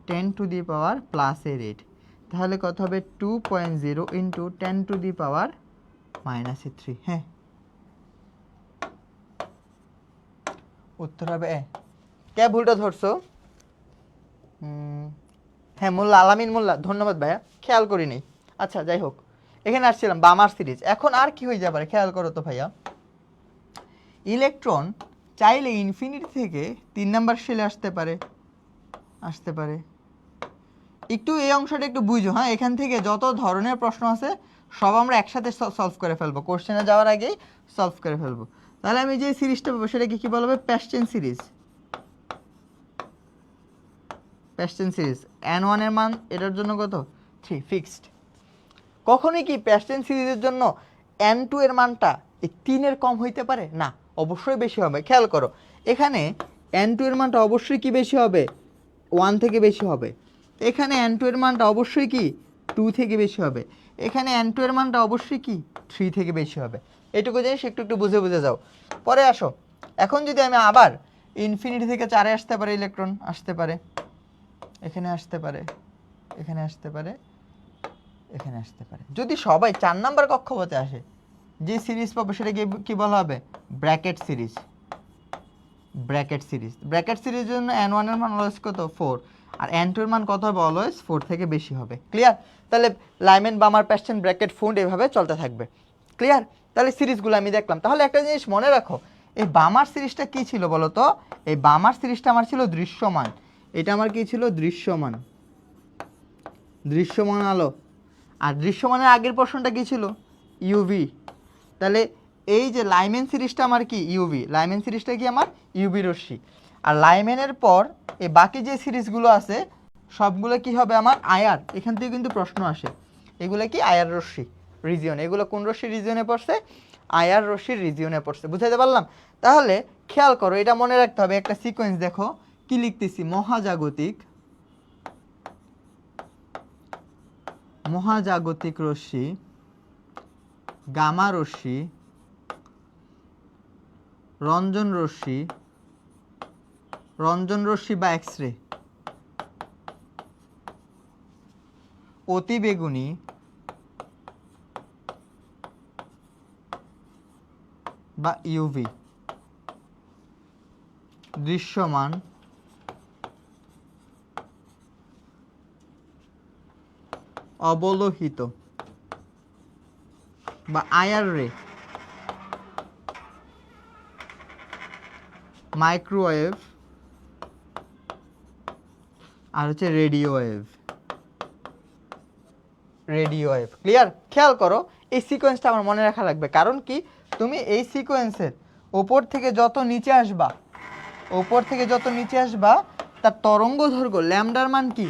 10⁻+8। তাহলে কত হবে? 2.0 × 10⁻⁻3। হ্যাঁ, উত্তর হবে এ। কে ভুলটা ধরছো? হ্যাঁ, মোল্লা আলামিন মোল্লা, ধন্যবাদ ভাইয়া, খেয়াল করি নাই। আচ্ছা যাই হোক, এখানে আসছিলাম বামার সিরিজ। এখন আর কি হয়ে যাবে খেয়াল করো তো ভাইয়া, ইলেকট্রন চাইলে ইনফিনিটি থেকে 3 নাম্বার শেলে আসতে পারে, আসতে পারে। একটু এই অংশটা একটু বুঝো, হ্যাঁ? এখান থেকে যত ধরনের প্রশ্ন আছে সব আমরা একসাথে সলভ করে ফেলবো, কোশ্চেনে যাওয়ার আগেই সলভ করে ফেলবো। তাহলে আমি যে সিরিজটা পাবো সেটাকে কি বলা হবে? প্যাস্টেন সিরিজ। প্যাস্টেন সিরিজ n1 এর মান এটার জন্য কত? 3 ফিক্সড। কখনোই কি প্যাস্টেন সিরিজের জন্য n2 এর মানটা এই 3 এর কম হইতে পারে না? অবশ্যই বেশি হবে। খেয়াল করো, এখানে n2 এর মানটা অবশ্যই কি বেশি হবে? 1 থেকে বেশি হবে। এখানে n2 এর মানটা অবশ্যই কি 2 থেকে বেশি হবে। এখানে n2 এর মানটা অবশ্যই কি 3 থেকে বেশি হবে। এটুকু জিনিস একটু একটু বুঝে বুঝে যাও। পরে আসো, এখন যদি আমি আবার ইনফিনিটি থেকে 4-এ আসতে পারে, ইলেকট্রন আসতে পারে, এখানে আসতে পারে, এখানে আসতে পারে, এখানে আসতে পারে। যদি সবাই 4 নাম্বার কক্ষপথে আসে, যে সিরিজ পাবো সেটাকে কি বলা হবে? Bracket series. Bracket series. Bracket সিরিজের জন্য n1 এর মান অলওয়েজ কত? 4। আর n2 এর মান কত হবে? অলওয়েজ 4 থেকে বেশি হবে। ক্লিয়ার? তাহলে লাইমেন বামার প্যাস্টেন ব্র্যাকেট ফুন্ড এভাবে চলতে থাকবে। ক্লিয়ার? তাহলে সিরিজগুলো আমি দেখলাম। তাহলে একটা জিনিস মনে রাখো, এই বামার সিরিজটা কি ছিল বলো তো? এই বামার সিরিজটা আমার ছিল দৃশ্যমান। এটা আমার কি ছিল? দৃশ্যমান। দৃশ্যমান আলো। আর দৃশ্যমানের আগের পোরশনটা কি ছিল? ইউভি। তাহলে এই যে লাইমেন সিরিজটা আমার কি? ইউভি। লাইমেন সিরিজটা কি আমার? ইউভি রশ্মি। আর লাইমেনের পর এই বাকি যে সিরিজগুলো আছে সবগুলো কি হবে আমার? আয়ার। এখান থেকে কিন্তু প্রশ্ন আসে, এগুলো কি? আয়ার রশ্মি রিজিয়ন। এগুলো কোন রশ্মির রিজিয়নে পড়ছে? আয়ার রশ্মির রিজিয়নে পড়ছে। বুঝাইতে পারলাম? তাহলে খেয়াল করো, এটা মনে রাখতে হবে। একটা সিকোয়েন্স দেখো, কি লিখতেছি? মহাজাগতিক, মহাজাগতিক রশ্মি, গামা রশ্মি, রঞ্জন রশ্মি, রঞ্জন রশ্মি বা এক্স রে, অতিবেগুনি, বা ইউভি, দৃশ্যমান, অবলোহিত বা আয়ার রে, মাইক্রোওয়েভ, আর হচ্ছে radio wave. Radio wave. Clear? খেয়াল করো, এই সিকোয়েন্সটা আমার মনে রাখা লাগবে। কারণ কি? তুমি এই সিকোয়েন্সের ওপর থেকে যত নিচে আসবা, ওপর থেকে যত নিচে আসবা, তার তরঙ্গ দৈর্ঘ্য ল্যামডার মান কি?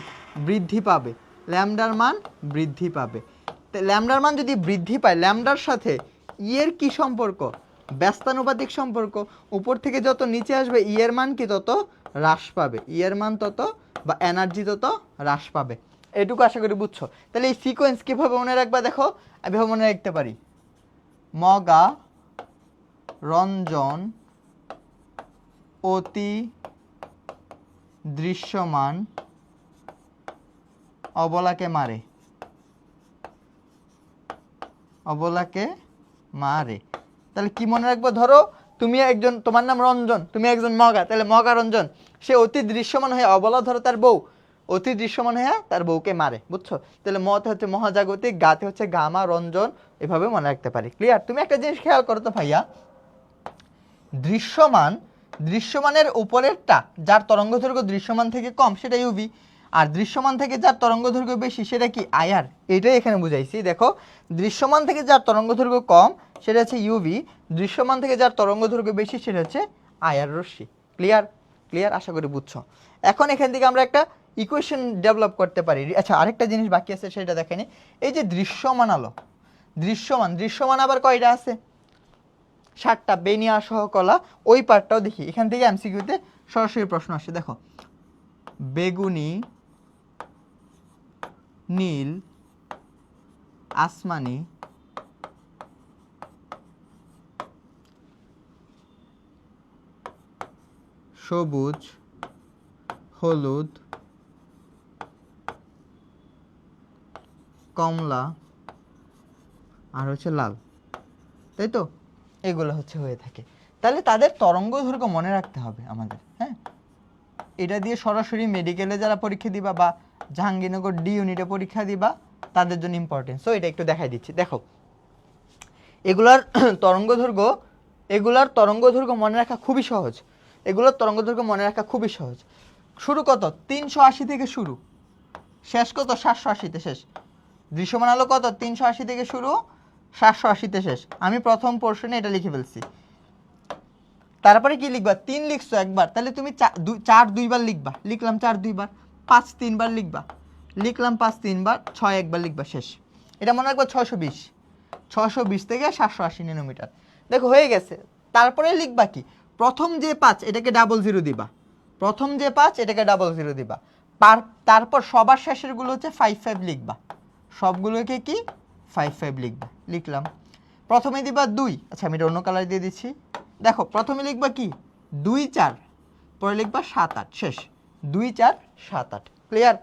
বৃদ্ধি পাবে। ল্যামডার মান বৃদ্ধি পাবে। ল্যামডার মান যদি বৃদ্ধি পায়, ল্যামডার সাথে ইয়ের কি সম্পর্ক? ব্যস্তানুপাতিক সম্পর্ক। উপর থেকে যত নিচে আসবে ইয়ের মান কি? তত হ্রাস পাবে। ইয়ের মান তত, বা এনার্জি তত হ্রাস পাবে। এটুকু আশা করি বুঝছো। তাহলে এই সিকোয়েন্স কীভাবে মনে রাখবা? দেখো, আমি মনে রাখতে পারি মগা, রঞ্জন, অতি দৃশ্যমান, অবলাকে মারে। অবলাকে মারে। তাহলে কি মনে রাখবো? ধরো তুমি একজন, তোমার নাম রঞ্জন, তুমি একজন মগা, তাহলে মগা রঞ্জন, সে অতি দৃশ্যমান হয়ে, অবলা ধরো তার বউ, অতি দৃশ্যমান হয়ে তার বউকে মারে। বুঝছো? তাহলে মতে হচ্ছে মহাজাগতিক, গাতে হচ্ছে গামা, রঞ্জন, এভাবে মনে রাখতে পারি। ক্লিয়ার? তুমি একটা জিনিস খেয়াল করো তো ভাইয়া, দৃশ্যমান, দৃশ্যমানের উপরেরটা যার তরঙ্গ দৈর্ঘ্য দৃশ্যমান থেকে কম সেটা ইউভি, আর দৃশ্যমান থেকে যার তরঙ্গ দৈর্ঘ্য বেশি সেটা কি? আয়ার। এটাই এখানে বুঝাইছি। দেখো, দৃশ্যমান থেকে যার তরঙ্গ দৈর্ঘ্য কম সেটা হচ্ছে ইউভি, দৃশ্যমান থেকে যার তরঙ্গ দৈর্ঘ্য বেশি সেটা হচ্ছে আয়ার রশ্মি। ক্লিয়ার? ক্লিয়ার? আশা করি বুঝছো। এখন এখান থেকে আমরা একটা ইকুয়েশন ডেভেলপ করতে পারি। আচ্ছা, আরেকটা জিনিস বাকি আছে, সেটা দেখেনি। এই যে দৃশ্যমান আলো, দৃশ্যমান, দৃশ্যমান আবার কয়টা আছে? 7টা। বেনিয়া সহ কলা, ওই পার্টটাও দেখি। এখান থেকে এমসিকিউতে সরাসরি প্রশ্ন আসে। দেখো, বেগুনি, নীল, আসমানি, সবুজ, হলুদ, কমলা, আর হচ্ছে লাল, তাই তো? এগুলো হচ্ছে হয়ে থাকে। তাহলে তাদের তরঙ্গ দৈর্ঘ্য মনে রাখতে হবে আমাদের। হ্যাঁ, এটা দিয়ে সরাসরি মেডিকেলে যারা পরীক্ষা দিবা বা জাহাঙ্গীরনগর ডি ইউনিটে পরীক্ষা দিবা তাদের জন্য ইম্পর্টেন্ট। সো এটা একটু দেখাই দিচ্ছি। দেখো, এগুলার তরঙ্গ দৈর্ঘ্য, এগুলার তরঙ্গ দৈর্ঘ্য মনে রাখা খুবই সহজ। এগুলোর তরঙ্গ দৈর্ঘ্য মনে রাখা খুবই সহজ। শুরু কত? 380 থেকে শুরু, শেষ কত? 780-তে শেষ। দৃশ্যমান আলো কত? 380 থেকে শুরু, 780-তে শেষ। আমি প্রথম পোর্শনে এটা লিখে ফেলছি। তারপরে কি লিখবা? 3 লিখছো একবার, তাহলে তুমি 4 দুইবার লিখবা, লিখলাম 4 দুইবার। 5 3বার লিখবা, লিখলাম 5 3বার। 6 একবার লিখবা, শেষ। এটা মনে রাখবা 620, 620 থেকে 780 ন্যানোমিটার। দেখো হয়ে গেছে। তারপরে লিখবা কি? প্রথম যে 5 এটাকে ডাবল জিরো দিবা, প্রথম যে 5 এটাকে ডাবল জিরো দিবা। তারপর সবার শেষের গুলো হচ্ছে 55 লিখবা, সবগুলোকে কি 55 লিখবা। লিখলাম। প্রথমে দিবা 2, আচ্ছা আমি এটা অন্য কালার দিয়ে দিচ্ছি। দেখো, প্রথমে লিখবা কি? 2 4, পরে লিখবা 7 8, শেষ। 2 4 7 8। ক্লিয়ার?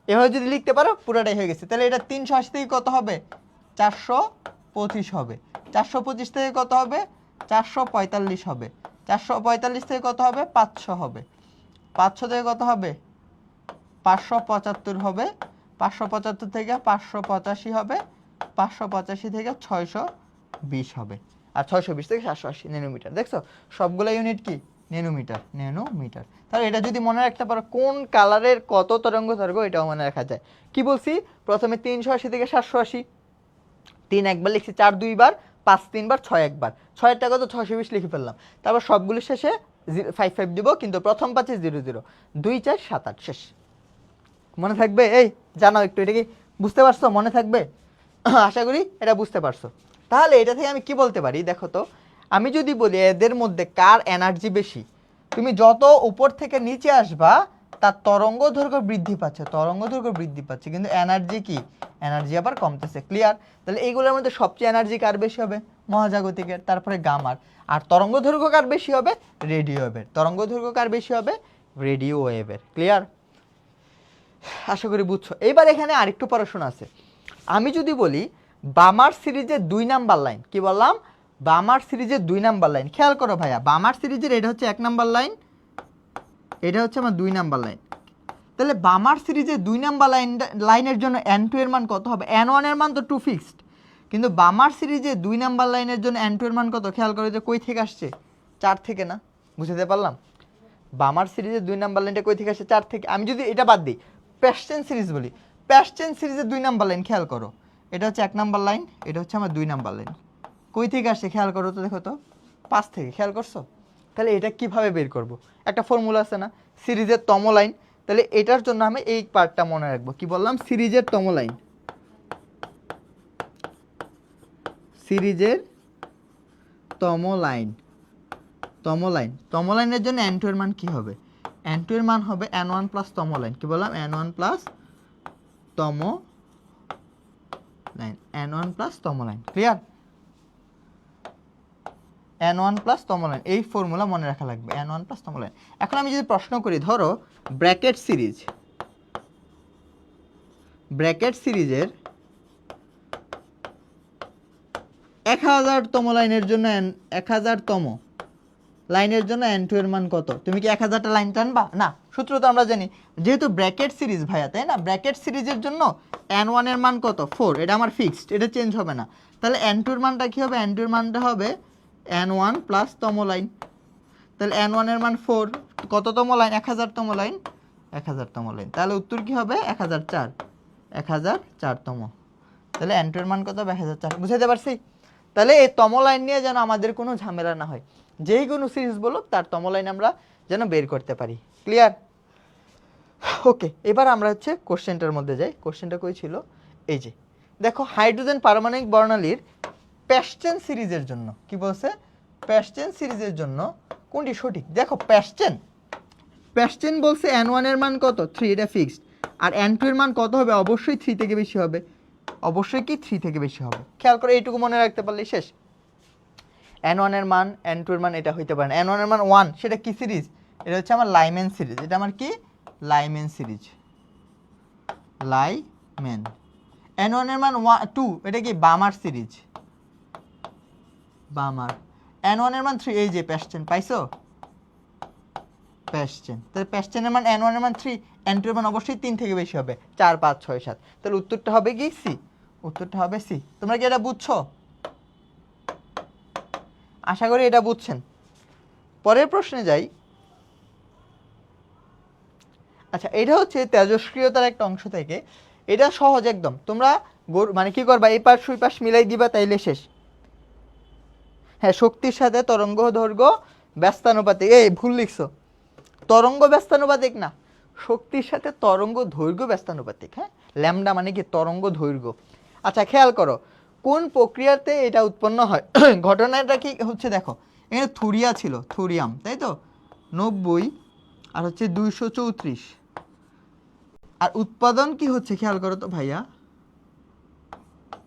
এভাবে যদি লিখতে পারো পুরোটাই হয়ে গেছে। তাহলে এটা 380 থেকে কত হবে? 425 হবে। 425 থেকে কত হবে? 445 হবে। 445 থেকে কত হবে? 500 হবে। 500 থেকে কত হবে? 575 হবে, 575 থেকে 585 হবে, 585 থেকে 620 হবে, আর 620 থেকে 780 ন্যানোমিটার। দেখছো সবগুলো ইউনিট কি ন্যানোমিটার, ন্যানোমিটার। তাহলে এটা যদি মনে রাখতে পারো কোন কালারের কত তরঙ্গ দৈর্ঘ্য, এটাও মনে রাখা যায়। কি বলছি প্রথমে 380 থেকে 780, 3 একবার লিখছি, 4 দুইবার, 5 তিনবার, 6 একবার, 6 এর টাকা তো 620 লিখে ফেললাম। তারপর সবগুলো শেষে 55 দিব, কিন্তু প্রথম 5 00, 2 4 7 8 শেষ। মনে থাকবে? এই জানো একটু এটা কি বুঝতে পারছো? মনে থাকবে? আশা করি এটা বুঝতে পারছো। তাহলে এটা থেকে আমি কি বলতে পারি দেখো তো, আমি যদি বলি এদের মধ্যে কার এনার্জি বেশি, তুমি যত উপর থেকে নিচে আসবা তার তরঙ্গ দৈর্ঘ্য বৃদ্ধি পাচ্ছে, তরঙ্গ দৈর্ঘ্য বৃদ্ধি পাচ্ছে, কিন্তু এনার্জি কি, এনার্জি আবার কমতেছে। ক্লিয়ার? তাহলে এইগুলোর মধ্যে সবচেয়ে এনার্জি কার বেশি হবে? মহাজাগতিকের, তারপরে গামার। আর তরঙ্গ দৈর্ঘ্য কার বেশি হবে? রেডিও ওয়েভের। তরঙ্গ দৈর্ঘ্য কার বেশি হবে? রেডিও ওয়েভের। ক্লিয়ার? আশা করি বুঝছো। এইবার এখানে আরেকটু পড়াশোনা আছে। আমি যদি বলি বামার সিরিজের 2 নাম্বার লাইন, কি বললাম? বামার সিরিজের 2 নাম্বার লাইন। খেয়াল করো ভাইয়া, বামার সিরিজের এটা হচ্ছে 1 নাম্বার লাইন, এটা হচ্ছে আমার 2 নাম্বার লাইন। তাহলে বামার সিরিজের 2 নাম্বার লাইনের জন্য n2 এর মান কত হবে? n1 এর মান তো 2 ফিক্সড, কিন্তু বামার সিরিজে 2 নাম্বার লাইনের জন্য n2 এর মান কত? খেয়াল করো যে কই থেকে আসছে? 4 থেকে না? বুঝতে পারলাম? বামার সিরিজের 2 নাম্বার লাইনটা কই থেকে আসছে? 4 থেকে। আমি যদি এটা বাদ দিই, প্যাস্টেন সিরিজ বলি, প্যাস্টেন সিরিজের 2 নাম্বার লাইন খেয়াল করো, এটা হচ্ছে 1 নাম্বার লাইন, এটা হচ্ছে আমার 2 নাম্বার লাইন। কই থেকে আসছে খেয়াল করো তো, দেখো তো 5 থেকে। খেয়াল করছো? তাহলে এটা কিভাবে বের করব? একটা ফর্মুলা আছে না, সিরিজের তম লাইন। তাহলে এটার জন্য আমি এই পার্টটা মনে রাখবো। কি বললাম? সিরিজের তম লাইন, সিরিজের তম লাইন, তম লাইন, তম লাইনের জন্য n2 এর মান কি হবে? n2 এর মান হবে n1 প্লাস তম লাইন। কি বললাম? n1 প্লাস তম লাইন, n1 প্লাস তম লাইন। ক্লিয়ার? n1 প্লাস তম লাইন, এই ফর্মুলা মনে রাখা লাগবে, n1 প্লাস তম লাইন। এখন আমি যদি প্রশ্ন করি, ধরো ব্র্যাকেট সিরিজ, ব্র্যাকেট সিরিজের 1000 তম লাইনের জন্য 1000 তম লাইনের জন্য n2 এর মান কত? তুমি কি 1000টা লাইন টানবা? না, সূত্র তো আমরা জানি, যেহেতু ব্র্যাকেট সিরিজ ভাইয়া, তাই না? ব্র্যাকেট সিরিজের জন্য n1 এর মান কত? 4, এটা আমার ফিক্সড, এটা চেঞ্জ হবে না। তাহলে n2 এর মানটা কি হবে? n2 এর মানটা হবে n1 প্লাস তম লাইন। তাহলে n1 এর মান 4, কত তম লাইন? 1000 তম লাইন, 1000 তম লাইন। তাহলে উত্তর কি হবে? 1004, 1004 তম। তাহলে n2 এর মান কত হবে? 1004। বুঝাতে পারছি? তাহলে এই তম লাইন নিয়ে যেন আমাদের কোনো ঝামেলা না হয়, যেই কোনো সিরিজ বলো তার তম লাইন আমরা যেন বের করতে পারি। ক্লিয়ার? ওকে, এবার আমরা হচ্ছে কোশ্চেনটার মধ্যে যাই। কোশ্চেনটা কই ছিল? এই যে দেখো, হাইড্রোজেন পারমাণবিক বর্ণালীর প্যাস্টেন সিরিজের জন্য কি বলছে? প্যাস্টেন সিরিজের জন্য কোনটি সঠিক? দেখো প্যাস্টেন, প্যাস্টেন বলছে n1 এর মান কত? 3, এটা ফিক্সড। আর n2 এর মান কত হবে? অবশ্যই 3 থেকে বেশি হবে, অবশ্যই কি 3 থেকে বেশি হবে। খেয়াল করে এইটুকু মনে রাখতে পারলেই শেষ। n1 এর মান, n2 এর মান এটা হইতে পারে না। n1 এর মান 1, সেটা কি সিরিজ? এটা হচ্ছে আমার লাইমেন সিরিজ। এটা আমার কি? Lyman series, Lyman. n1 এর মান 2, এটা কি? বামার সিরিজ, বামার। n1 এর মান 3, এই যে প্যাস্টেন, পাইছো? প্যাস্টেন। তাহলে প্যাস্টেনের মান n1 এর মান 3, n2 এর মান অবশ্যই 3 থেকে বেশি হবে, 4 5 6 7। তাহলে উত্তরটা হবে কি? সি। উত্তরটা হবে সি। তোমরা কি এটা বুঝছো? আশা করি এটা বুঝছেন। পরের প্রশ্নে যাই। আচ্ছা, এটা হচ্ছে তেজস্ক্রিয়তার একটা অংশ থেকে, এটা সহজ একদম। তোমরা মানে কি করবা, এই পাশ সুই পাশ মিলাই দিবা, তাইলে শেষ। হ্যাঁ, শক্তির সাথে তরঙ্গ দৈর্ঘ্য ব্যস্তানুপাতিক। এই ভুল লিখছো, তরঙ্গ ব্যস্তানুপাতিক না, শক্তির সাথে তরঙ্গ দৈর্ঘ্য ব্যস্তানুপাতিক। হ্যাঁ, ল্যামডা মানে কি? তরঙ্গ দৈর্ঘ্য। আচ্ছা, খেয়াল করো কোন প্রক্রিয়াতে এটা উৎপন্ন হয়। ঘটনাটা কি হচ্ছে দেখো, এখানে থুরিয়া ছিল, থুরিয়াম, তাই তো 90, আর হচ্ছে 234। আর উৎপাদন কি হচ্ছে খেয়াল করো তো ভাইয়া,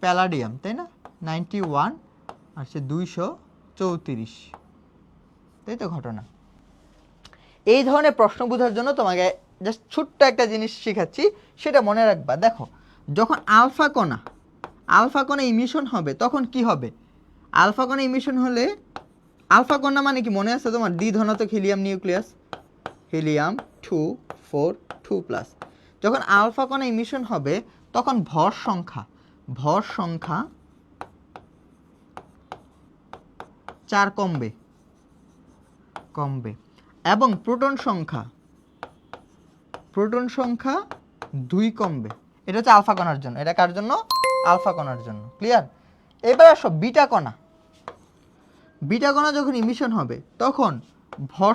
প্যালাডিয়াম, তাই না 91, আর হচ্ছে 234, তাই তো ঘটনা। এই ধরনের প্রশ্ন বোঝার জন্য তোমাকে জাস্ট ছোট্ট একটা জিনিস শেখাচ্ছি, সেটা মনে রাখবা। দেখো, যখন আলফা কণা ইমিশন হবে তখন কি হবে? আলফা কণা ইমিশন হলে, আলফা কণা মানে কি মনে আছে তোমার? দ্বিধনাত্মক হিলিয়াম নিউক্লিয়াস, হিলিয়াম 2 4 2 প্লাস। যখন আলফা কণা ইমিশন হবে তখন ভর সংখ্যা 4 কমবে এবং প্রোটন সংখ্যা 2 কমবে। এটা হচ্ছে আলফা কণার জন্য। এটা কার জন্য? আলফা কণার জন্য। ক্লিয়ার? এবার আসো বিটা কণা যখন ইমিশন হবে তখন ভর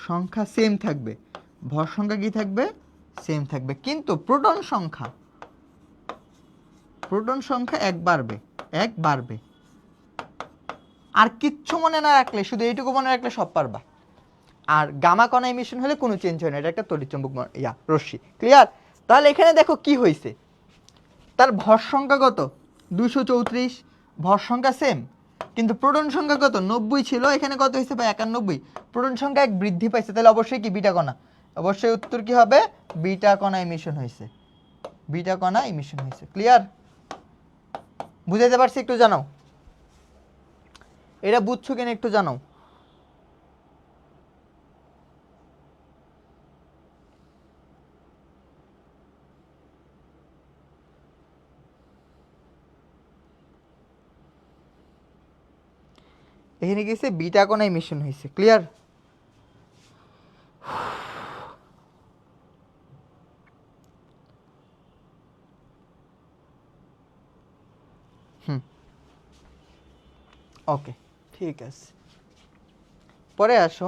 সংখ্যা সেম থাকবে। ভর সংখ্যা কি থাকবে? সেম থাকবে, কিন্তু প্রোটন সংখ্যা 1 বাড়বে। আর কিচ্ছু মনে না রাখলে, শুধু এইটুকু মনে রাখলে সব পারবা। আর গামা কণা ইমিশন হলে কোনো চেঞ্জ হয় না, এটা একটা তড়িৎচুম্বক রশ্মি। ক্লিয়ার? তাহলে এখানে দেখো কি হয়েছে, তার ভর সংখ্যা কত? 234, ভর সংখ্যা সেম, কিন্তু প্রোটন সংখ্যা কত? 90 ছিল, এখানে কত হয়েছে ভাই? 91। প্রোটন সংখ্যা 1 বৃদ্ধি পাইছে, তাহলে অবশ্যই কি বিটা কণা। অবশ্যই উত্তর কি হবে? বিটা কণা ইমিশন হয়েছে। ক্লিয়ার? বুঝাইতে পারছি? একটু জানাও, এটা বুঝছো কিনা একটু জানাও। এখানে গেছে বিটা কণা ইমিশন হয়েছে। ক্লিয়ার? ওকে, ঠিক আছে। পরে আসো।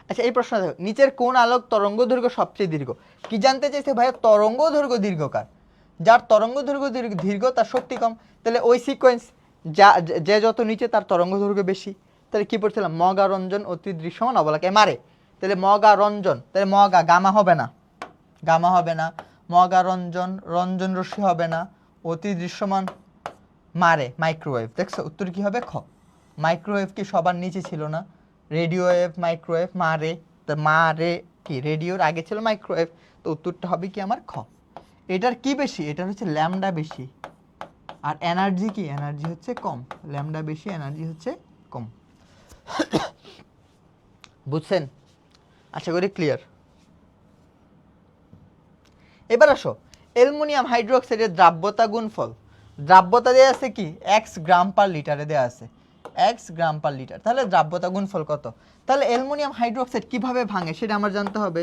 আচ্ছা, এই প্রশ্ন দেখো, নিচের কোন আলোক তরঙ্গ দৈর্ঘ্য সবচেয়ে দীর্ঘ? কি জানতে চাইছে ভাইয়া? তরঙ্গ দৈর্ঘ্য দীর্ঘকার। যার তরঙ্গ দৈর্ঘ্য দীর্ঘ তার শক্তি কম। তাহলে ওই সিকোয়েন্স, যে যত নিচে তার তরঙ্গ দৈর্ঘ্য বেশি। তাহলে কি পড়ছিলাম? মগা রঞ্জন অতি দৃশ্যমান অবলাকে মারে। তাহলে মগা রঞ্জন, তাহলে মগা গামা হবে না, মগা রঞ্জন রশ্মি হবে না, অতি দৃশ্যমান মারে মাইক্রোওয়েভ। দেখছো উত্তর কি হবে? খ। মাইক্রোওয়েভ কি সবার নিচে ছিল না? রেডিও ওয়েভ, মাইক্রোওয়েভ, মারে। তো মারে কি রেডিওর আগে ছিল মাইক্রোওয়েভ, তো উত্তরটা হবে কি আমার? খ। এটার কি বেশি? এটার হচ্ছে ল্যামডা বেশি, আর এনার্জি কি? এনার্জি হচ্ছে কম। ল্যামডা বেশি, এনার্জি হচ্ছে কম। বুঝছেন? আশা করি ক্লিয়ার। এবার আসো, অ্যালুমিনিয়াম হাইড্রোক্সাইডের দ্রাব্যতা গুণফল। দ্রাব্যতা দেওয়া আছে কি? x গ্রাম পার লিটারে দেওয়া আছে, x গ্রাম পার লিটার। তাহলে দ্রাব্যতা গুণফল কত? তাহলে অ্যালুমিনিয়াম হাইড্রোক্সাইড কিভাবে ভাঙে সেটা আমার জানতে হবে।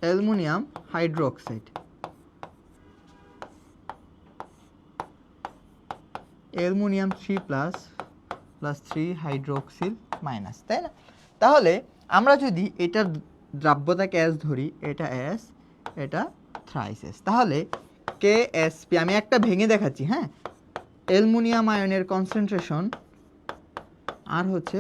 Aluminium hydroxide, aluminium 3+3 hydroxyl minus, তাই না? তাহলে আমরা যদি এটার দ্রাব্যতাকে S ধরি, এটা S, এটা থ্রাইস S, তাহলে KSP, আমি একটা ভেঙে দেখাচ্ছি, হ্যাঁ। অ্যালুমিনিয়াম আয়নের কনসেন্ট্রেশন আর হচ্ছে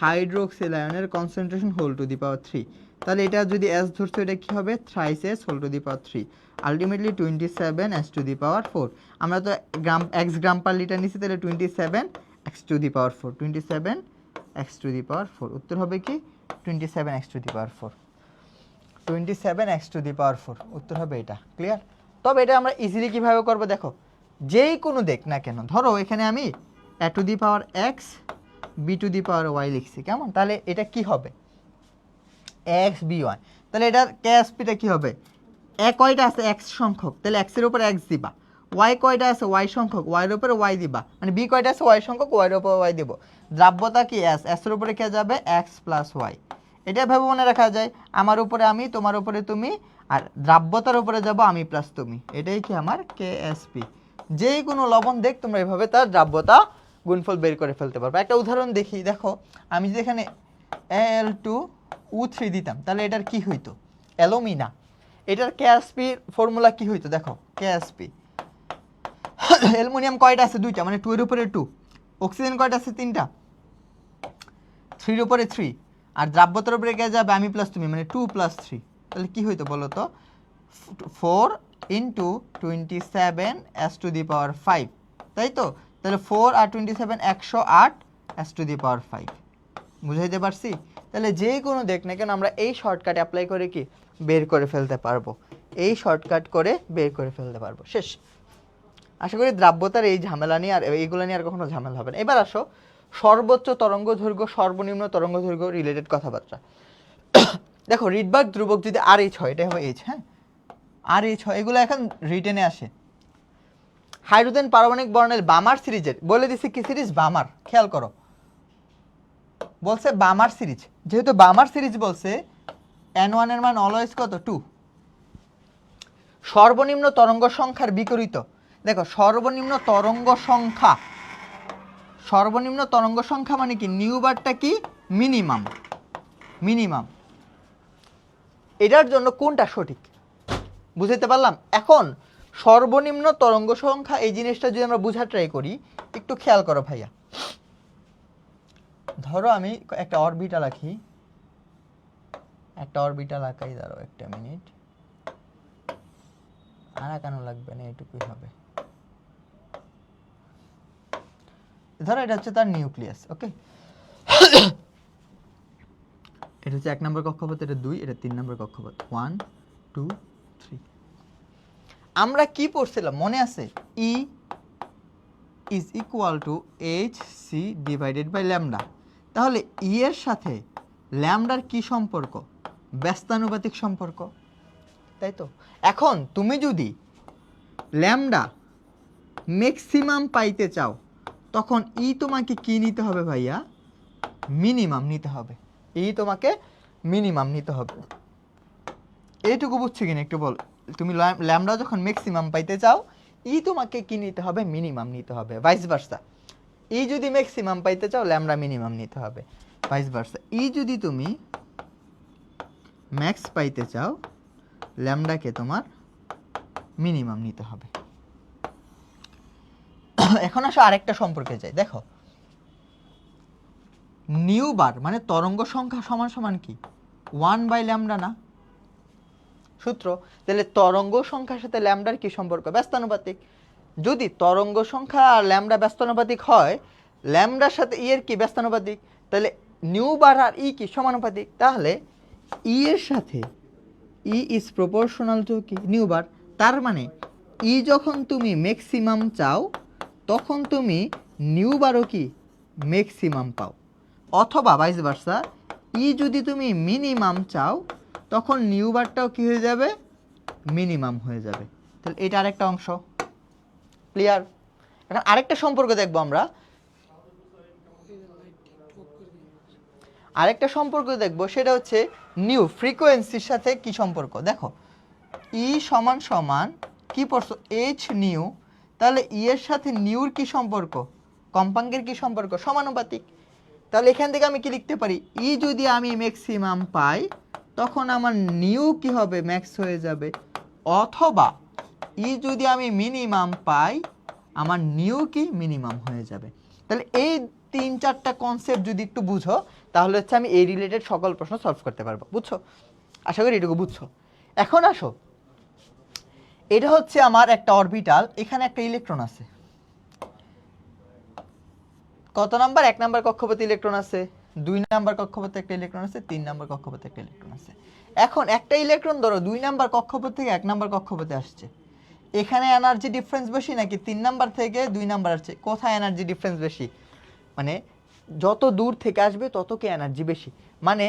হাইড্রোক্সিল আয়নের concentration whole to the power 3। তাহলে এটা যদি S ধরছো, এটা কি হবে? Thrice S whole to the power 3, ultimately 27 S to the power 4। আমরা তো x গ্রাম পার লিটার নিচ্ছি, তাহলে 27 x to the power 4, 27 x to the power 4। উত্তর হবে কি? 27 x to the power 4, 27 x to the power 4। উত্তর হবে এটা। ক্লিয়ার? তবে এটা আমরা ইজিলি কিভাবে করবো দেখো, যেই কোনো দেখ না কেন, ধরো এখানে আমি a two the power x b two the power y লিখছি, কেমন? তাহলে এটা কি হবে? x b y। তাহলে এটার KSPটা কি হবে? a কয়টা আছে? x সংখ্যক, তাহলে x এর উপর x দিবা। y কয়টা আছে? y সংখ্যক, y এর উপরে y দিবা। মানে b কয়টা আছে? y সংখ্যক, y এর উপর y দিব। দ্রাব্যতা কি? s, s এর উপরে কে যাবে? x plus y। এটা ভাবে মনে রাখা যায়, আমার উপরে আমি, তোমার উপরে তুমি, আর দ্রাব্যতার উপরে যাব আমি প্লাস তুমি। এটাই কি আমার KSP। যেই কোনো লবণ দেখ তোমরা এভাবে তার দ্রাব্যতা গুণফল বের করে ফেলতে পারবে। একটা উদাহরণ দেখি, দেখো আমি যদি এখানে Al2O3 দিতাম, তাহলে এটার কি হইতো? অ্যালুমিনা। এটার KSP ফর্মুলা কি হইতো? দেখো KSP, অ্যালুমিনিয়াম কয়টা আছে? 2টা, মানে 2 এর উপরে 2। অক্সিজেন কয়টা আছে? 3টা, 3 এর উপরে 3। আর দ্রাব্যতার উপরে কে যাবে? আমি প্লাস তুমি, মানে 2 + 3। তাহলে কি হইতো বলো তো? 4 × 27 S টু দি পাওয়ার 5, তাই তো? তাহলে 4 আর 27 108 S টু দি পাওয়ার 5। বুঝাইতে পারছি? তাহলে যে কোনো দেখ না কেন আমরা এই শর্টকাট অ্যাপ্লাই করে কি বের করে ফেলতে পারবো, এই শর্টকাট করে বের করে ফেলতে পারবো। শেষ। আশা করি দ্রাব্যতার এই ঝামেলা নিয়ে আর এইগুলো নিয়ে আর কখনো ঝামেলা হবে না। এবার আসো, সর্বোচ্চ তরঙ্গ দৈর্ঘ্য, সর্বনিম্ন তরঙ্গ দৈর্ঘ্য রিলেটেড কথাবার্তা। দেখো রিডবার্গ ধ্রুবক যদি RH হয়, এটা হবে H, হ্যাঁ RH হয়, এগুলো এখন রিটেনে আসে। হাইড্রোজেন পারমাণবিক বর্ণের বামার সিরিজের, বলে দিছি কি সিরিজ? বামার। খেয়াল করো, বলছে বামার সিরিজ, যেহেতু বামার সিরিজ বলছে N1 এর মান অলওয়েজ কত? 2। সর্বনিম্ন তরঙ্গ সংখ্যার বিপরীত, দেখো সর্বনিম্ন তরঙ্গ সংখ্যা, সর্বনিম্ন তরঙ্গ সংখ্যা মানে কি? নিউ বারটা কি? মিনিমাম। মিনিমাম, এটার জন্য কোনটা সঠিক বুঝাইতে পারলাম? এখন সর্বনিম্ন তরঙ্গ সংখ্যা এই জিনিসটা যদি আমরা বোঝার ট্রাই করি, একটু খেয়াল করো ভাইয়া। ধরো আমি একটা অরবিটাল আঁকি, একটা অরবিটাল আঁকাই, দাঁড়াও একটা মিনিট, আর আঁকানো লাগবে না, এটুকুই হবে। ধরো এটা হচ্ছে তার নিউক্লিয়াস, ওকে। এটা হচ্ছে 1 নম্বর কক্ষপথ, এটা 2, এটা 3 নম্বর কক্ষপথ, 1 2 3। আমরা কি পড়ছিলাম মনে আছে? E is equal to HC divided by lambda. তাহলে E এর সাথে ল্যামডার কি সম্পর্ক? ব্যস্তানুপাতিক সম্পর্ক, তাই তো? এখন তুমি যদি ল্যামডা ম্যাক্সিমাম পাইতে চাও, তখন E তোমাকে কি নিতে হবে ভাইয়া? মিনিমাম নিতে হবে। E তোমাকে মিনিমাম নিতে হবে। এইটুকু বুঝছো কিনা একটু বল। তুমি ল্যামডা যখন ম্যাক্সিমাম পাইতে চাও, E তোমাকে কি নিতে হবে? মিনিমাম নিতে হবে, ভাইস ভার্সা। E যদি ম্যাক্সিমাম পাইতে চাও, ল্যামডা মিনিমাম নিতে হবে, ভাইস ভার্সা। E যদি তুমি ম্যাক্স পাইতে চাও, ল্যামডাকে তোমার মিনিমাম নিতে হবে। এখন আসো আরেকটা সম্পর্কে যাই। দেখো নিউ বার মানে তরঙ্গ সংখ্যা সমান সমান কি? 1 বাই ল্যামডা না সূত্র? তাহলে তরঙ্গ সংখ্যার সাথে ল্যামডার কি সম্পর্ক? ব্যস্তানুপাতিক। যদি তরঙ্গ সংখ্যা আর ল্যামডা ব্যস্তানুপাতিক হয়, ল্যামডার সাথে ই এর কি ব্যস্তানুপাতিক, তাহলে নিউ বার আর ই কি সমানুপাতিক। তাহলে ই এর সাথে ই ইজ প্রপোর্শনাল টু কি? নিউ বার। তার মানে ই যখন তুমি ম্যাক্সিমাম চাও, তখন তুমি নিউ বারও কি ম্যাক্সিমাম পাও। অথবা ভাইস ভার্সা, ই যদি তুমি মিনিমাম চাও, তখন নিউ বারটাও কি হয়ে যাবে? মিনিমাম হয়ে যাবে। তাহলে এটা আরেকটা অংশ ক্লিয়ার। এখন আরেকটা সম্পর্ক দেখবো আমরা, আরেকটা সম্পর্ক দেখবো, সেটা হচ্ছে নিউ ফ্রিকোয়েন্সির সাথে কি সম্পর্ক। দেখো ই সমান সমান কি পড়ছো? H new. তাহলে ই এর সাথে নিউর কি সম্পর্ক? কম্পাঙ্কের কি সম্পর্ক? সমানুপাতিক। তাহলে এখান থেকে আমি কি লিখতে পারি? ই যদি আমি ম্যাক্সিমাম পাই, তখন আমার নিউ কি হবে? ম্যাক্স হয়ে যাবে। অথবা ই যদি আমি মিনিমাম পাই, আমার নিউ কি মিনিমাম হয়ে যাবে। তাহলে এই 3-4টা কনসেপ্ট যদি একটু বুঝো, তাহলে হচ্ছে আমি এই রিলেটেড সকল প্রশ্ন সলভ করতে পারবো। বুঝছো? আশা করি এটুকু বুঝছো। এখন আসো, এটা হচ্ছে আমার একটা অরবিটাল, এখানে একটা ইলেকট্রন আছে। কত নাম্বার? 1 নাম্বার কক্ষপথে ইলেকট্রন আছে, 2 নাম্বার কক্ষপথে একটা ইলেকট্রন আছে, 3 নাম্বার কক্ষপথে একটা ইলেকট্রন আছে। এখন একটা ইলেকট্রন ধরো 2 নাম্বার কক্ষপথ থেকে 1 নাম্বার কক্ষপথে আসছে। এখানে এনার্জি ডিফারেন্স বেশি নাকি 3 নাম্বার থেকে 2 নাম্বার আসছে? কোথায় এনার্জি ডিফারেন্স বেশি? মানে যত দূর থেকে আসবে তত কি এনার্জি বেশি। মানে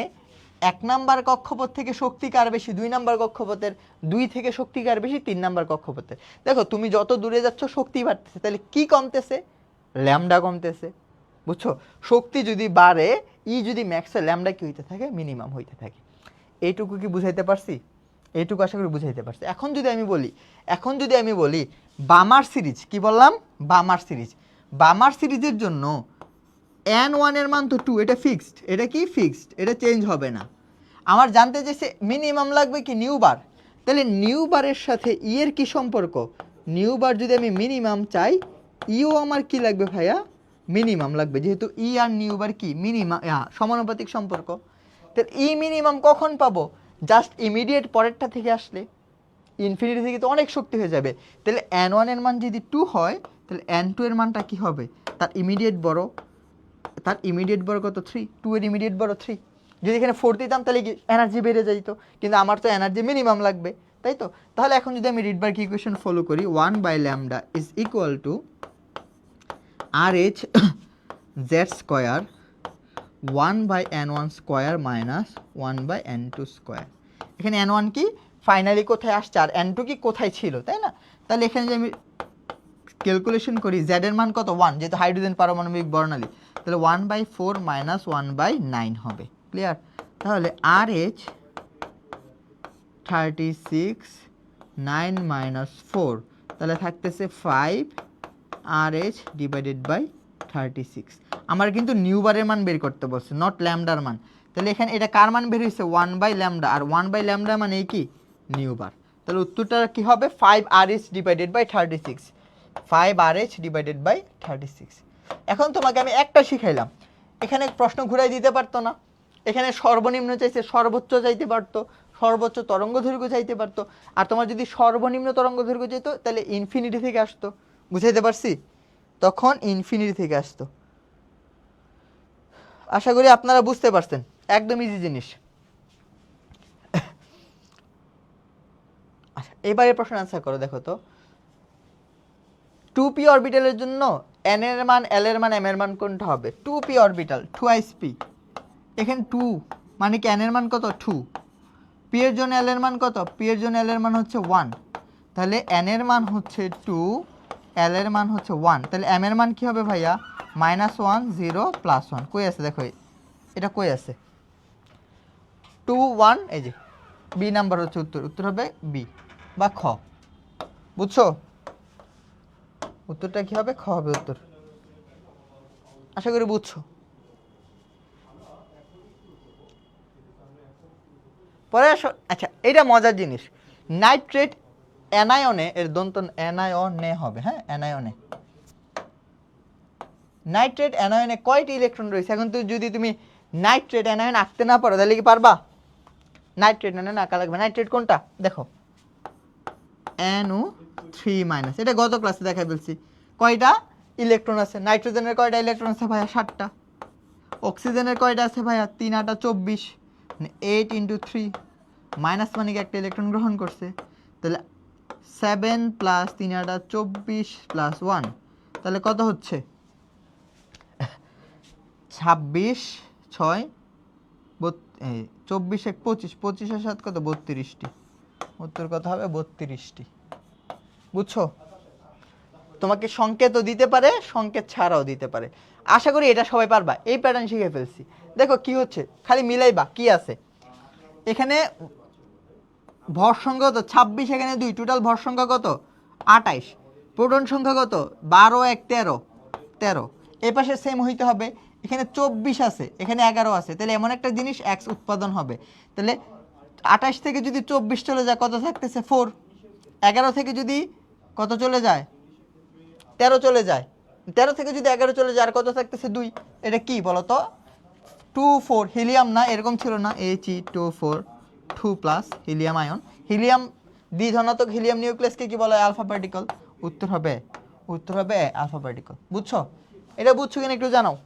1 নাম্বার কক্ষপথ থেকে শক্তি কার বেশি? 2 নাম্বার কক্ষপথের। 2 থেকে শক্তি কার বেশি? 3 নাম্বার কক্ষপথের। দেখো তুমি যত দূরে যাচ্ছ শক্তি বাড়তেছে, তাহলে কি কমতেছে? ল্যামডা কমতেছে। বুঝছো? শক্তি যদি বাড়ে, ই যদি ম্যাক্স হয়, ল্যামডা কি হইতে থাকে? মিনিমাম হইতে থাকে। এইটুকু কি বুঝাইতে পারছি? এইটুকু আশা করি বুঝাইতে পারছি। এখন যদি আমি বলি বামার সিরিজ, কি বললাম? বামার সিরিজ। বামার সিরিজের জন্য n1 এর মান তো 2, এটা ফিক্সড। এটা কি ফিক্সড? এটা চেঞ্জ হবে না। আমার জানতে চাইছে মিনিমাম লাগবে কি নিউ বার। তাহলে নিউ বারের সাথে ই এর কি সম্পর্ক? নিউ বার যদি আমি মিনিমাম চাই, ইও আমার কি লাগবে ভাইয়া? মিনিমাম লাগবে, যেহেতু ই আর নিউ বার কি মিনিমাম সমানুপাতিক সম্পর্ক। তাহলে ই মিনিমাম কখন পাবো? জাস্ট ইমিডিয়েট পরেরটা থেকে আসলে। ইনফিনিটি থেকে তো অনেক শক্তি হয়ে যাবে। তাহলে n1 এর মান যদি 2 হয়, তাহলে n2 এর মানটা কি হবে? তার ইমিডিয়েট বড়। তার ইমিডিয়েট বড় কত? 3। 2 এর ইমিডিয়েট বড় 3। যদি এখানে 4 দিতাম তাহলে কি এনার্জি বেড়ে যাইত, কিন্তু আমার তো এনার্জি মিনিমাম লাগবে, তাই তো? তাহলে এখন যদি আমি রিডবার্গ ইকুয়েশন ফলো করি, 1 by lambda is equal to RH Z square 1/n1 square minus 1/n2 square. এখানে n1 কি ফাইনালি কোথায় আসছে আর n2 কি কোথায় ছিল, তাই না? তাহলে এখানে যে আমি ক্যালকুলেশন করি জেড এর মান কত 1, যেহেতু হাইড্রোজেন পারমাণবিক বর্ণালী, তাহলে 1/4 মাইনাস 1/9 হবে। ক্লিয়ার? তাহলে RH 36 9 মাইনাস 4, তাহলে থাকতেছে 5 RH ডিভাইডেড বাই 36। আমার কিন্তু নিউ বারের মান বের করতে বলছে, নট ল্যামডার মান। তাহলে এখানে এটা কার মান বের হয়েছে 1/λ, আর 1/λ মানে এই কি নিউ বার। তাহলে উত্তরটা কি হবে 5RH divided by 36, 5RH divided by 36। এখন তোমাকে আমি একটা শিখাইলাম, এখানে প্রশ্ন ঘুরাই দিতে পারতো না? এখানে সর্বনিম্ন চাইছে, সর্বোচ্চ চাইতে পারতো, সর্বোচ্চ তরঙ্গ দৈর্ঘ্য চাইতে পারতো। আর তোমার যদি সর্বনিম্ন তরঙ্গ দৈর্ঘ্য চাইতো তাহলে ইনফিনিটি থেকে আসতো। বুঝাইতে পারছি? তখন ইনফিনিটি থেকে আসতো। আশা করি আপনারা বুঝতে পারছেন, একদম ইজি জিনিস। আচ্ছা, এবারে প্রশ্ন আনসার করো। দেখো তো 2p অরবিটালের জন্য n এর মান, l এর মান, m এর মান কোনটা হবে? 2p অরবিটাল 2sp, এখানে 2 মানে কি n এর মান কত 2, p এর জন্য l এর মান কত, p এর জন্য l এর মান হচ্ছে 1, তাহলে n এর মান হচ্ছে 2, l এর মান হচ্ছে 1, তাহলে m এর মান কি হবে ভাইয়া -1 0 +1। কই আছে দেখো, এটা কই আছে 2 1, এই যে বি নাম্বার হচ্ছে উত্তর, উত্তর হবে বি বা খ। বুঝছো? উত্তরটা কি হবে? খ হবে উত্তর। আশা করি বুঝছো। পরে আচ্ছা, এটা মজার জিনিস, নাইট্রেট অ্যানায়নে, এর দন্ত অ্যানায়নে হবে, হ্যাঁ অ্যানায়নে। নাইট্রেট অ্যানায়নে কয়টি ইলেকট্রন রয়েছে? এখন তো যদি তুমি নাইট্রেট অ্যানায়ন আঁকতে না পারো তাহলে কি পারবা? নাইট্রেট অ্যানায়ন আঁকা লাগবে। নাইট্রেট কোনটা দেখো, NO3-, এটা গত ক্লাসে দেখাই বলছি। কয়টা ইলেকট্রন আছে? নাইট্রোজেনের কয়টা ইলেকট্রন আছে ভাইয়া? 7টা। অক্সিজেনের কয়টা আছে ভাইয়া? 3 8 24, 8 × 3, মাইনাস মানে কি একটা ইলেকট্রন গ্রহণ করছে, তাহলে 7 + 3 8 24 + 1, তাহলে কত হচ্ছে 26 6 24 1 25, 25 আর 7 কত 32টি। উত্তর কত হবে? 32টি। বুঝছো? তোমাকে সংকেতও দিতে পারে, সংকেত ছাড়াও দিতে পারে। আশা করি এটা সবাই পারবা, এই প্যাটার্ন শিখে ফেলছি। দেখো কি হচ্ছে, খালি মিলাইবা কি আছে এখানে। ভর সংখ্যা কত 26, এখানে 2, টোটাল ভর সংখ্যা কত 28, প্রোটন সংখ্যা কত 12 1 13 13, এই পাশে সেম হইতে হবে। এখানে 24 আছে, এখানে 11 আছে, তাহলে এমন একটা জিনিস এক্স উৎপাদন হবে। তাহলে 28 থেকে যদি 24 চলে যায় কত থাকতেছে 4, 11 থেকে যদি কত চলে যায় 13 চলে যায়, 13 থেকে যদি 11 চলে যায় আর কত থাকতেছে 2, এটা কি বলো তো 2 4, হিলিয়াম না, এরকম ছিল না, He2 4 2+ হিলিয়াম আয়ন। হিলিয়াম দ্বিধনাত্মক হিলিয়াম নিউক্লিয়াসকে কি বলা হয়? Alpha particle. উত্তর হবে আলফা পার্টিকল। বুঝছো? এটা বুঝছো কিনা একটু জানাও।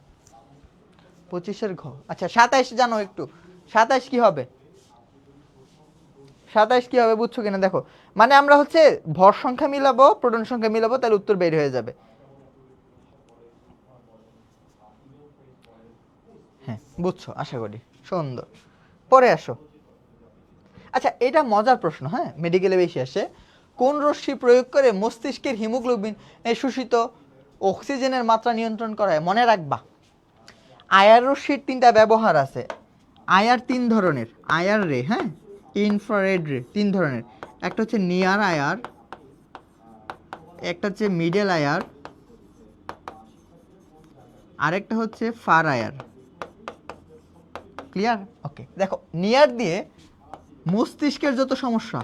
25-এর ঘ। আচ্ছা 27 জানো একটু, 27 কি হবে? 27 কি হবে বুঝছো কিনা দেখো, মানে আমরা হচ্ছে ভর সংখ্যা মিলাবো, প্রোটন সংখ্যা মিলাবো, তাহলে উত্তর বের হয়ে যাবে। হ্যাঁ বুঝছো আশা করি, সুন্দর। পরে আসো। আচ্ছা এটা মজার প্রশ্ন, হ্যাঁ মেডিকেলে বেশি আসে। কোন রশ্মি প্রয়োগ করে মস্তিষ্কের হিমোগ্লোবিন শোষিত অক্সিজেনের মাত্রা নিয়ন্ত্রণ করা হয়? মনে রাখবা আয়ার রশ্মির 3টা ব্যবহার আছে। আয়ার 3 ধরনের, আয়ার রে, হ্যাঁ ইনফ্রারেড রে 3 ধরনের। একটা হচ্ছে নিয়ার আয়ার, একটা হচ্ছে মিডল আয়ার, আরেকটা হচ্ছে ফার আয়ার। ক্লিয়ার? ওকে দেখো নিয়ার দিয়ে মস্তিষ্কের যত সমস্যা,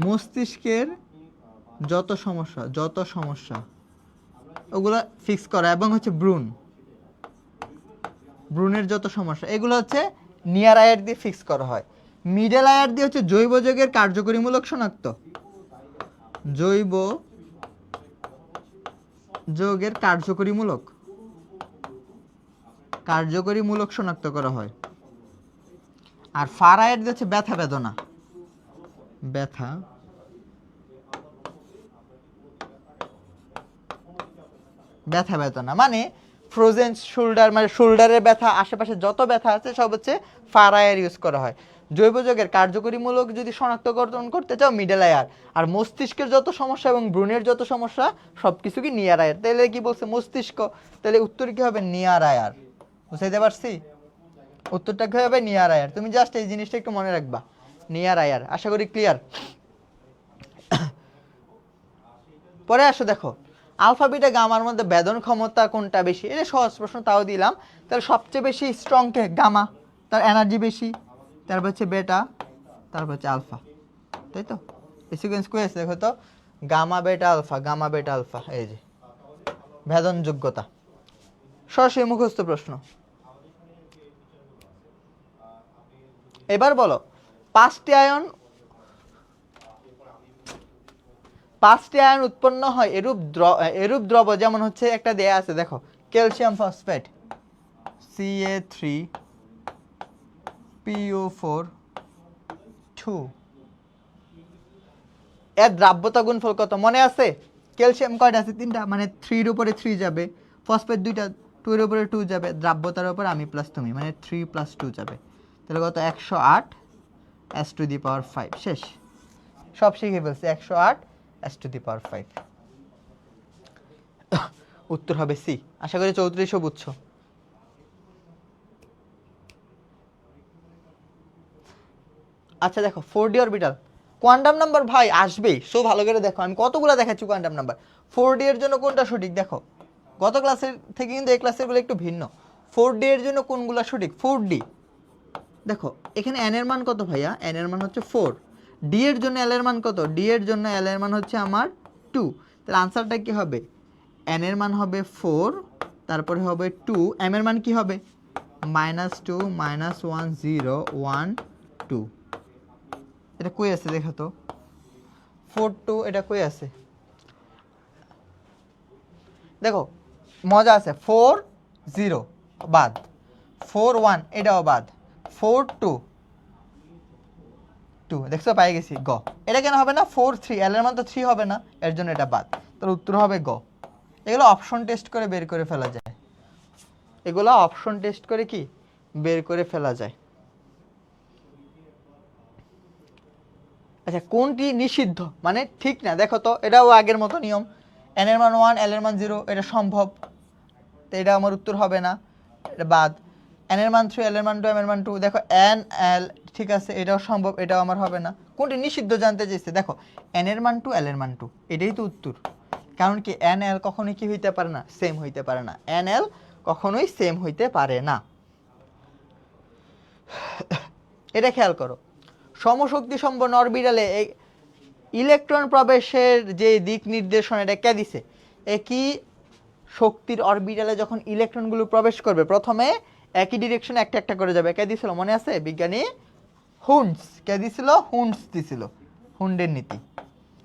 মস্তিষ্কের যত সমস্যা ওগুলো ফিক্স করা, এবং হচ্ছে ব্রুনের যত সমস্যা এগুলো হচ্ছে নিয়ার আয়ার দিয়ে ফিক্স করা হয়। মিডল আয়ার দিয়ে হচ্ছে জৈব যৌগের কার্যকরীমূলক শনাক্ত, জৈব যৌগের কার্যকরীমূলক শনাক্ত করা হয়। আর ফার আয়ার দিয়ে হচ্ছে ব্যথা বেদনা, ব্যথা বেদনা মানে ফ্রোজেন শোল্ডার, মানে শোল্ডারের ব্যথা, আশেপাশে যত ব্যথা আছে সব হচ্ছে ফার আয়ার ইউজ করা হয়। জৈব যৌগের কার্যকরীমূলক যদি শনাক্তকরণ করতে চাও মিডল আয়ার, আর মস্তিষ্কের যত সমস্যা এবং ব্রুনের যত সমস্যা সব কিছু কি নিয়ার আয়ার। তাহলে কি বলছে মস্তিষ্ক, তাহলে উত্তর কি হবে নিয়ার আয়ার। বুঝাইতে পারছি? উত্তরটা কি হবে নিয়ার আয়ার। তুমি জাস্ট এই জিনিসটা একটু মনে রাখবা, নিয়ার আয়ার। আশা করি ক্লিয়ার। পরে আসো দেখো আলফা বিটা গামার মধ্যে বেদন ক্ষমতা কোনটা বেশি, এটা সহজ প্রশ্ন তাও দিলাম। তাহলে সবচেয়ে বেশি স্ট্রং কে? গামা, তার এনার্জি বেশি। তারপর হচ্ছে বেটা, তারপর হচ্ছে আলফা, তাই তো? এই সিকোয়েন্স করেছে দেখো তো, গামা বেটা আলফা, গামা বেটা আলফা, এই যে ভেদন যোগ্যতা। সরাসরি মুখস্থ প্রশ্ন। এবার বলো পাঁচটি আয়ন উৎপন্ন হয় এরূপ দ্রব, যেমন হচ্ছে একটা দেয়া আছে দেখো ক্যালসিয়াম ফসফেট Ca3PO4 2, এর দ্রাব্যতা গুণফল কত মনে আছে? ক্যালসিয়াম কয়টা আছে? 3টা, মানে 3 এর উপরে 3 যাবে, ফসফেট 2টা, 2 এর উপরে 2 যাবে, দ্রাব্যতার উপর আমি প্লাস তুমি, মানে 3 + 2 যাবে। তাহলে কত? 108 s⁵ শেষ। সব শিখে ফেলছি, 108 s⁵। উত্তর হবে সি। আশা করি 3400 বুঝছো। আচ্ছা দেখো 4d অরবিটাল কোয়ান্টাম নাম্বার ভাই আসবেই, সো ভালো করে দেখো আমি কতগুলো দেখাচ্ছি কোয়ান্টাম নাম্বার। 4d এর জন্য কোনটা সঠিক দেখো, গত ক্লাসের থেকে কিন্তু এই ক্লাসের গুলো একটু ভিন্ন। 4d এর জন্য কোনগুলো সঠিক? 4d দেখো এখানে n এর মান কত ভাইয়া? n এর মান হচ্ছে 4। d এর জন্য l এর মান কত? d এর জন্য l এর মান হচ্ছে আমার 2। তাহলে আনসারটা কি হবে? n এর মান হবে 4, তারপরে হবে 2, m এর মান কি হবে? -2 -1 0 1 2। এটা কই আছে দেখো তো, 4 2 এটা কই আছে দেখো, মজা আছে। 4 0 বাদ, 4 1 এটাও বাদ, 4 2 2 দেখছো পাই গেছি গ। এটা কেন হবে না? 4 3 এল এর মান তো 3 হবে না, এর জন্য এটা বাদ। তার উত্তর হবে গ। এগুলো অপশন টেস্ট করে বের করে ফেলা যায়, এগুলো অপশন টেস্ট করে কি বের করে ফেলা যায়। আচ্ছা কোনটি নিষিদ্ধ মানে ঠিক না দেখো তো, এটাও আগের মতো নিয়ম, n এর মান 1 l এর মান 0, এটা সম্ভব, তো এটা আমার উত্তর হবে না, এটা বাদ। n এর মান 3 l এর মান 2 m এর মান 2, দেখো n l ঠিক আছে, এটাও সম্ভব, এটাও আমার হবে না। কোনটি নিষিদ্ধ জানতে চাইছে, দেখো n এর মান 2 l এর মান 2, এটাই তো উত্তর। কারণ কি n l কখনোই কি হইতে পারে না? সেম হইতে পারে না, n l কখনোই সেম হইতে পারে না। এটা খেয়াল করো, সমশক্তি সম্পন্ন অরবিটালে ইলেকট্রন প্রবেশের যে দিক নির্দেশনা এটা কে দিছে? একই শক্তির অরবিটালে যখন ইলেকট্রনগুলো প্রবেশ করবে প্রথমে একই ডিরেকশনে একটা একটা করে যাবে। কে দিছিল মনে আছে? বিজ্ঞানী হুন্ডস। কে দিছিল? হুন্ডস দিছিল। হুন্ডের নীতি।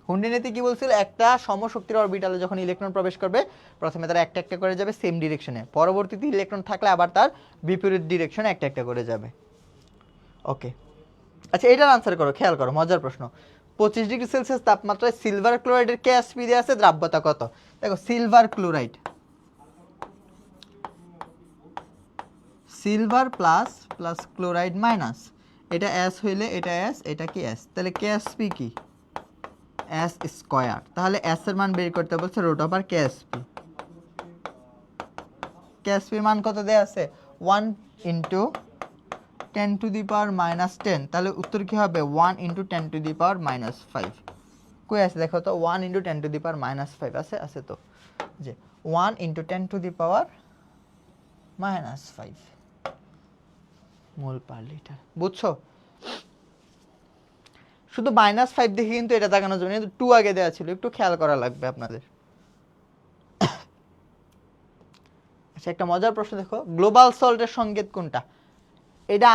হুন্ডের নীতি কি বলছিল? একটা সমশক্তির অরবিটালে যখন ইলেকট্রন প্রবেশ করবে প্রথমে তারা একটা একটা করে যাবে সেম ডিরেকশনে, পরবর্তীতে ইলেকট্রন থাকলে আবার তার বিপরীত ডিরেকশনে একটা একটা করে যাবে। ওকে, আচ্ছা এটার আনসার করো, খেয়াল করো মজার প্রশ্ন। 25 ডিগ্রি সেলসিয়াস তাপমাত্রায় সিলভার ক্লোরাইডের কেএসপি দেয়া আছে, দ্রাব্যতা কত? দেখো silver chloride, silver plus plus chloride minus, এটা এস হইলে এটা এস, এটা কি এস, তাহলে কেএসপি কি? S square. তাহলে এস এর মান বের করতে বলছে √/, কেএসপি। কেএসপির মান কত দেয়া আছে? 1 × 10⁻⁻10। তাহলে উত্তর কি হবে? 1 × 10⁻⁻5। কই আছে দেখো তো, 1 × 10⁻⁻5 আছে? আছে তো, যে 1 × 10⁻⁻5 মোল পার লিটার। বুঝছো? শুধু -5 দেখে কিন্তু এটা দেখানোর জন্য 2 আগে দেওয়া ছিল, একটু খেয়াল করা লাগবে আপনাদের। আচ্ছা একটা মজার প্রশ্ন দেখো, গ্লোবাল সল্টের সংকেত কোনটা? এটা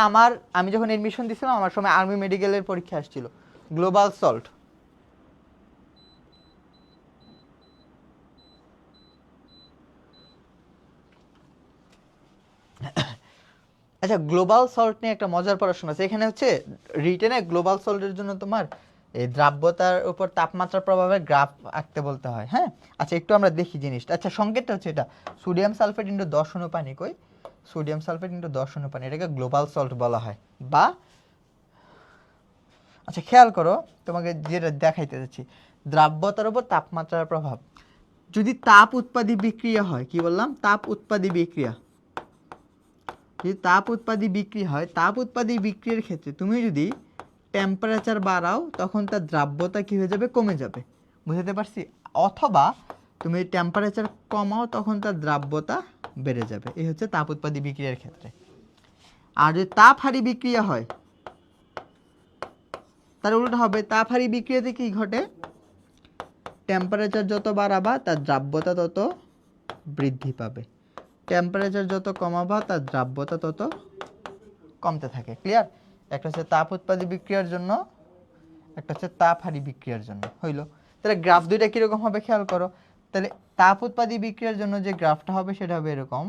আমি যখন এডমিশন দিছিলাম আমার সময় আর্মি মেডিকেলের পরীক্ষা আসছিল, গ্লোবাল সল্ট। আচ্ছা গ্লোবাল সল্ট নিয়ে একটা মজার পড়াশোনা আছে, এখানে হচ্ছে রিটেনে গ্লোবাল সল্টের জন্য তোমার এই দ্রাব্যতার উপর তাপমাত্রার প্রভাবে গ্রাফ আঁকতে বলতে হয়। হ্যাঁ, আচ্ছা একটু আমরা দেখি জিনিসটা। আচ্ছা সংকেতটা হচ্ছে এটা, সোডিয়াম সালফেট ইনটু 10 অণু পানি। কই সোডিয়াম সালফেট ইনটু 10 অণু পানি, এটাকে গ্লোবাল সল্ট বলা হয়। বা আচ্ছা খেয়াল করো, তোমাকে যেটা দেখাইতে যাচ্ছি, দ্রাব্যতার উপর তাপমাত্রার প্রভাব। যদি তাপ উৎপাদী বিক্রিয়া হয়, কি বললাম, তাপ উৎপাদী বিক্রিয়া, যদি তাপ উৎপাদী বিক্রিয়া হয়, তাপ উৎপাদী বিক্রিয়ার ক্ষেত্রে তুমি যদি টেম্পারেচার বাড়াও তখন তার দ্রাব্যতা কি হয়ে যাবে, কমে যাবে। বুঝতে পারছি? অথবা তুমি টেম্পারেচার কমাও তখন তার দ্রাব্যতা বেড়ে যাবে। এই হচ্ছে তাপ উৎপাদী বিক্রিয়ার ক্ষেত্রে। আর যদি তাপ হারি বিক্রিয়া হয় তার উল্টো হবে, তাপ হারি বিক্রিয়াতে কি ঘটে, টেম্পারেচার যত বাড়াবা তার দ্রাব্যতা তত বৃদ্ধি পাবে, টেম্পারেচার যত কমাবা তার দ্রাব্যতা তত কমতে থাকে। ক্লিয়ার? একটা হচ্ছে তাপ উৎপাদী বিক্রিয়ার জন্য, একটা হচ্ছে তাপ হারি বিক্রিয়ার জন্য। হইলো? তাহলে গ্রাফ দুইটা কিরকম হবে খেয়াল করো। তাহলে তাপ উৎপাদী বিক্রিয়ার জন্য যে গ্রাফটা হবে সেটা হবে এরকম,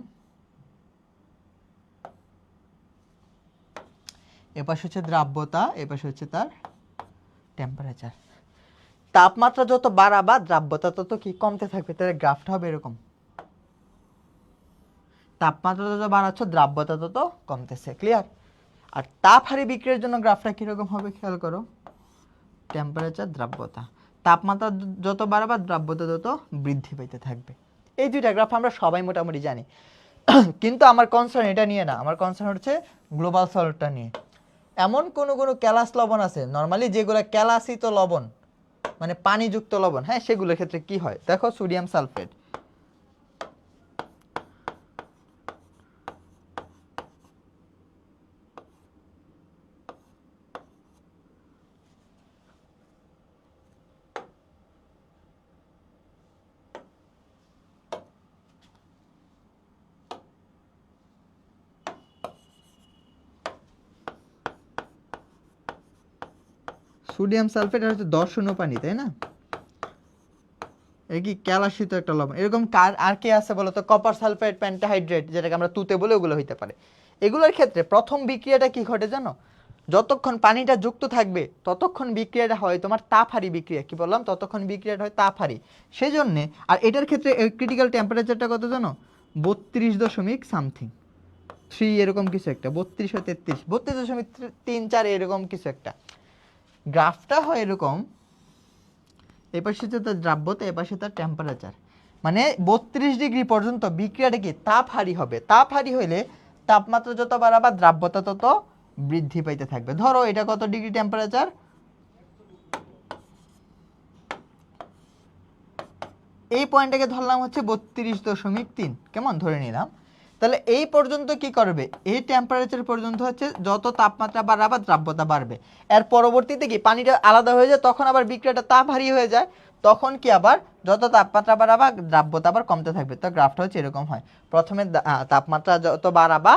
এপাশে হচ্ছে দ্রাব্যতা, এপাশে হচ্ছে তার টেম্পারেচার। তাপমাত্রা যত বাড়াবা দ্রাব্যতা তত কি কমতে থাকবে। তাহলে গ্রাফটা হবে এরকম, তাপমাত্রা যত বাড়াচ্ছ দ্রাব্যতা তত কমতেছে। ক্লিয়ার? আর তাপ হারি বিক্রিয়ার জন্য গ্রাফটা কিরকম হবে খেয়াল করো, টেম্পারেচার দ্রাব্যতা, তাপমাত্রা যত বাড়াবা দ্রাব্যতা তত বৃদ্ধি পেতে থাকবে। এই দুইটা গ্রাফ আমরা সবাই মোটামুটি জানি। কিন্তু আমার কনসার্ন এটা নিয়ে না, আমার কনসার্ন হচ্ছে গ্লোবাল সল্টটা নিয়ে। এমন কোনো ক্যালাস লবণ আছে, নর্মালি যেগুলো ক্যালাসিত লবণ মানে পানিযুক্ত লবণ, হ্যাঁ, সেগুলোর ক্ষেত্রে কি হয় দেখো, সোডিয়াম সালফেট, সোডিয়াম সালফেট হচ্ছে 10 অণু পানি, তাই না? এই কি ক্যালাসিত একটা লবণ। এরকম আর কে আছে বলো তো, কপার সালফেট, পেন্টাহাইড্রেট, যেটাকে আমরা তুতে বলে, ওগুলো হইতে পারে। এগুলোর ক্ষেত্রে প্রথম বিক্রিয়াটা কি ঘটে জানো, যতক্ষণ পানিটা যুক্ত থাকবে ততক্ষণ বিক্রিয়াটা হয় তোমার তাপহারী বিক্রিয়া। কি বললাম, ততক্ষণ বিক্রিয়াটা হয় তাপহারী। সেই জন্যে, আর এটার ক্ষেত্রে ক্রিটিক্যাল টেম্পারেচারটা কত জানো, 32 দশমিক সামথিং 3 এরকম কিছু একটা, 32 ও 33, 32.34 এরকম কিছু একটা। গ্রাফটা হয় এরকম, এপাশে হচ্ছে তার দ্রাব্যতা, এপাশে তার টেম্পারেচার, মানে 32 ডিগ্রি পর্যন্ত বিক্রিয়াটা কি তাপহারী হবে। তাপহারী হইলে তাপমাত্রা যত বাড়াবা দ্রাব্যতা তত বৃদ্ধি পাইতে থাকবে। ধরো এটা কত ডিগ্রি টেম্পারেচার, এই পয়েন্টটাকে ধরলাম হচ্ছে 32.3, কেমন ধরে নিলাম। তাহলে এই পর্যন্ত কি করবে, এই টেম্পারেচার পর্যন্ত হচ্ছে যত তাপমাত্রা বাড়াবা দ্রাব্যতা বাড়বে। এর পরবর্তীতে কি পানিটা আলাদা হয়ে যায়, তখন আবার বিক্রিয়াটা তাপহারী হয়ে যায়, তখন কি আবার যত তাপমাত্রা বাড়াবা দ্রাব্যতা আবার কমতে থাকবে। তো গ্রাফটা হচ্ছে এরকম হয়, প্রথমে তাপমাত্রা যত বাড়াবা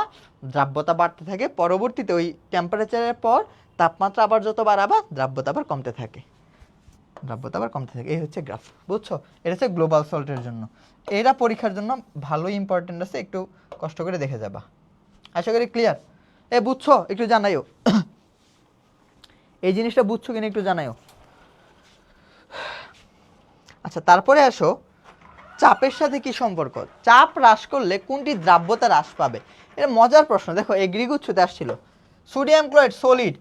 দ্রাব্যতা বাড়তে থাকে, পরবর্তীতে ওই টেম্পারেচারের পর তাপমাত্রা আবার যত বাড়াবা দ্রাব্যতা আবার কমতে থাকে, দ্রাব্যতা আবার কমতে থাকে। এই হচ্ছে গ্রাফ, বুঝছো? এটা হচ্ছে গ্লোবাল সল্টের জন্য। এরা পরীক্ষার জন্য ভালোই ইম্পর্টেন্ট আছে, একটু কষ্ট করে দেখে যাবা। আশা করি ক্লিয়ার। বুঝছো? একটু জানাইও এই জিনিসটা বুঝছো কিনা একটু জানাইও। আচ্ছা তারপরে আসো, চাপের সাথে কি সম্পর্ক, চাপ হ্রাস করলে কোনটি দ্রাব্যতা হ্রাস পাবে। এটা মজার প্রশ্ন। দেখো এগ্রিগুচ্ছতে আসছিল, সোডিয়াম ক্লোরাইড সলিড,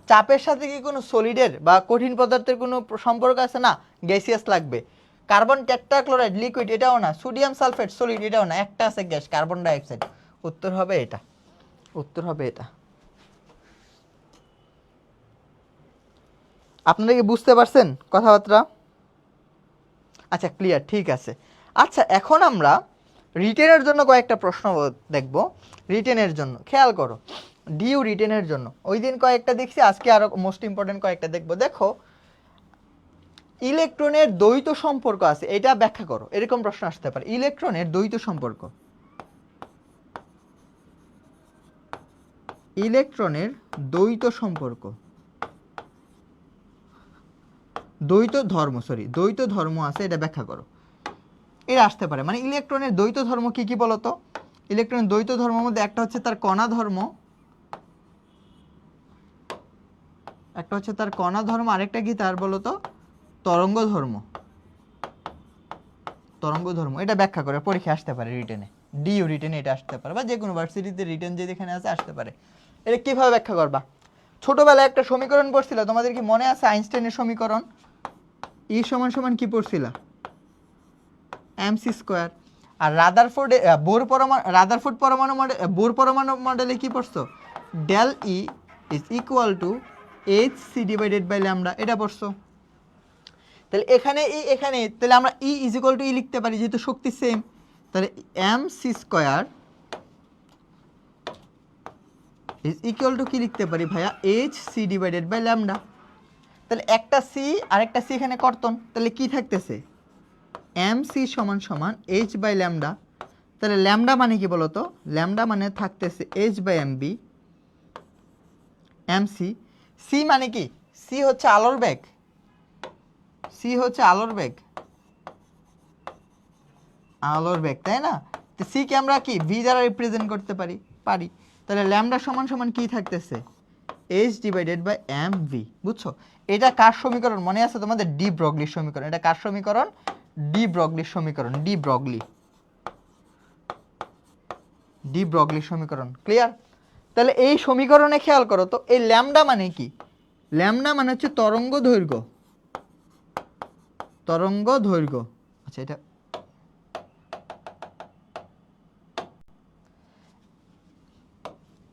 চাপের সাথে কি কোনো সলিডের বা কঠিন পদার্থের কোনো সম্পর্ক আছে? না, গ্যাসিয়াস লাগবে। কার্বন টেট্রাক্লোরাইড লিকুইড, এটাও না। সোডিয়াম সালফেট সলিড, এটাও না। একটা আছে গ্যাস, কার্বন ডাইঅক্সাইড। উত্তর হবে এটা, উত্তর হবে এটা। আপনারা কি বুঝতে পারছেন কথাবার্তা? আচ্ছা ক্লিয়ার, ঠিক আছে। আচ্ছা এখন আমরা রিটেনের জন্য কয়েকটা প্রশ্ন দেখব। রিটেনের জন্য খেয়াল করো, ডিউ রিটেনের জন্য ওই দিন কয়েকটা দেখছি, আজকে আরো মোস্ট ইম্পর্টেন্ট কয়েকটা দেখব। দেখো ইলেকট্রনের দ্বৈত সম্পর্ক আছে, এটা ব্যাখ্যা করো, এরকম প্রশ্ন আসতে পারে। ইলেকট্রনের দ্বৈত সম্পর্ক, ইলেকট্রনের দ্বৈত সম্পর্ক, দ্বৈত ধর্ম আছে, এটা ব্যাখ্যা করো। এটা আসতে পারে, মানে ইলেকট্রনের দ্বৈত ধর্ম কি কি বলতো। ইলেকট্রনের দ্বৈত ধর্মের মধ্যে একটা হচ্ছে তার কণা ধর্ম, একটা হচ্ছে তার কণা ধর্ম, আরেকটা কি তার বলো তো তরঙ্গ ধর্ম। তরঙ্গ ধর্ম এটা ব্যাখ্যা করে পরীক্ষা আসতে পারে রিটেনে, ডিইউ রিটেনে এটা আসতে পারে, বা যে কোনো ভার্সিটিতে রিটেন যে এখানে আছে আসতে পারে। এটা কিভাবে ব্যাখ্যা করবা? ছোটবেলায় একটা সমীকরণ পড়ছিল, তোমাদের কি মনে আছে আইনস্টাইনের সমীকরণ? ই সমান সমান কি পড়ছিল? M C square. আর রাদারফোর্ডে বোর পরমাণু মডেলে কি পড়ছো? Del E is equal to H C divided by lambda, এটা পড়ছো। তাহলে এখানে তাহলে আমরা E is equal to E লিখতে পারি যেহেতু শক্তি সেম। তাহলে M C square is equal to কি লিখতে পারি ভাইয়া? H C divided by lambda. তাহলে একটা সি আর একটা সি এখানে কর্তন, তাহলে কি থাকতেছে? এম সি সমান সমান এইচ বাই ল্যামডা। তাহলে ল্যামডা মানে কি বলতো? ল্যামডা মানে থাকতেছে H by M V M C. C মানে কি? সি হচ্ছে আলোর বেগ, সি হচ্ছে আলোর বেগ, আলোর বেগ, তাই না? তো সি কে আমরা কি ভি দ্বারা রিপ্রেজেন্ট করতে পারি। তাহলে ল্যামডা সমান সমান কি থাকতেছে? H divided by M V. বুঝছো? এটা কার সমীকরণ মনে আছে তোমাদের? ডি ব্রগলির সমীকরণ। এটা কার সমীকরণ? ডি ব্রগলির সমীকরণ। ডি ব্রগলির সমীকরণ। ক্লিয়ার? তাহলে এই সমীকরণে খেয়াল করো তো, এই ল্যামডা মানে কি? ল্যামডা মানে হচ্ছে তরঙ্গ দৈর্ঘ্য, তরঙ্গ দৈর্ঘ্য। আচ্ছা, এটা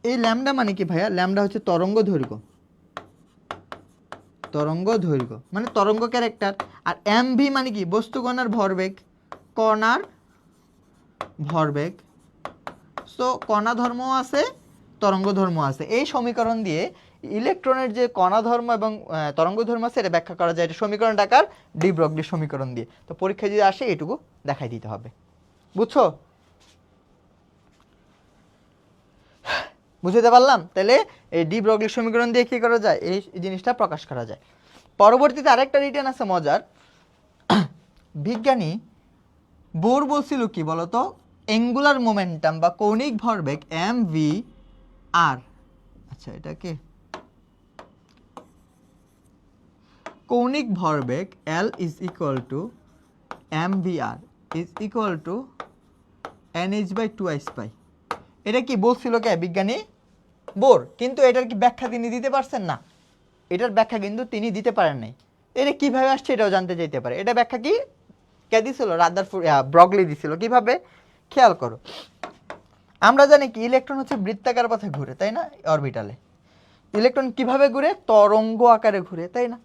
এই ল্যামডা মানে কি ভাইয়া? ল্যামডা হচ্ছে তরঙ্গ দৈর্ঘ্য, তরঙ্গ দৈর্ঘ্য মানে তরঙ্গ ক্যারেক্টার। আর এম ভি মানে কি? বস্তু কণার ভরবেগ, কণার ভরবেগ। সো কণা ধর্ম আছে, তরঙ্গ ধর্ম আছে। এই সমীকরণ দিয়ে ইলেকট্রনের যে কণা ধর্ম এবং তরঙ্গ ধর্ম আছে এটা ব্যাখ্যা করা যায়। এটা সমীকরণ টাকার ডি ব্রগলির সমীকরণ দিয়ে। তো পরীক্ষায় যদি আসে এটুকু দেখাই দিতে হবে। বুঝছো? বুঝতে পারলাম? তাহলে এই ডি ব্রগলির সমীকরণ দিয়ে কি করা যায়? এই জিনিসটা প্রকাশ করা যায়। পরবর্তীতে আরেকটা রিটেন আছে মজার। বিজ্ঞানী বোর বলছিল কি বলতো? অ্যাঙ্গুলার মোমেন্টাম বা কৌণিক ভরবেগ এম ভি আর, আচ্ছা এটাকে কৌণিক ভরবেগ L is equal to M V R is equal to N H by two আইস পাই। এটা কি বলছিল কে? বিজ্ঞানী বোর। কিন্তু এটার কি ব্যাখ্যা তিনি দিতে পারছেন না? এটার ব্যাখ্যা কিন্তু তিনি দিতে পারেন নাই। এটা কিভাবে আসছে এটাও জানতে চাইতে পারে। এটা ব্যাখ্যা কি কে দিছিল? ব্রগলি দিছিল। কিভাবে? খেয়াল করো, আমরা জানি কি ইলেকট্রন হচ্ছে বৃত্তাকার পথে ঘুরে, তাই না? অরবিটালে ইলেকট্রন কিভাবে ঘুরে? তরঙ্গ আকারে ঘুরে, তাই না?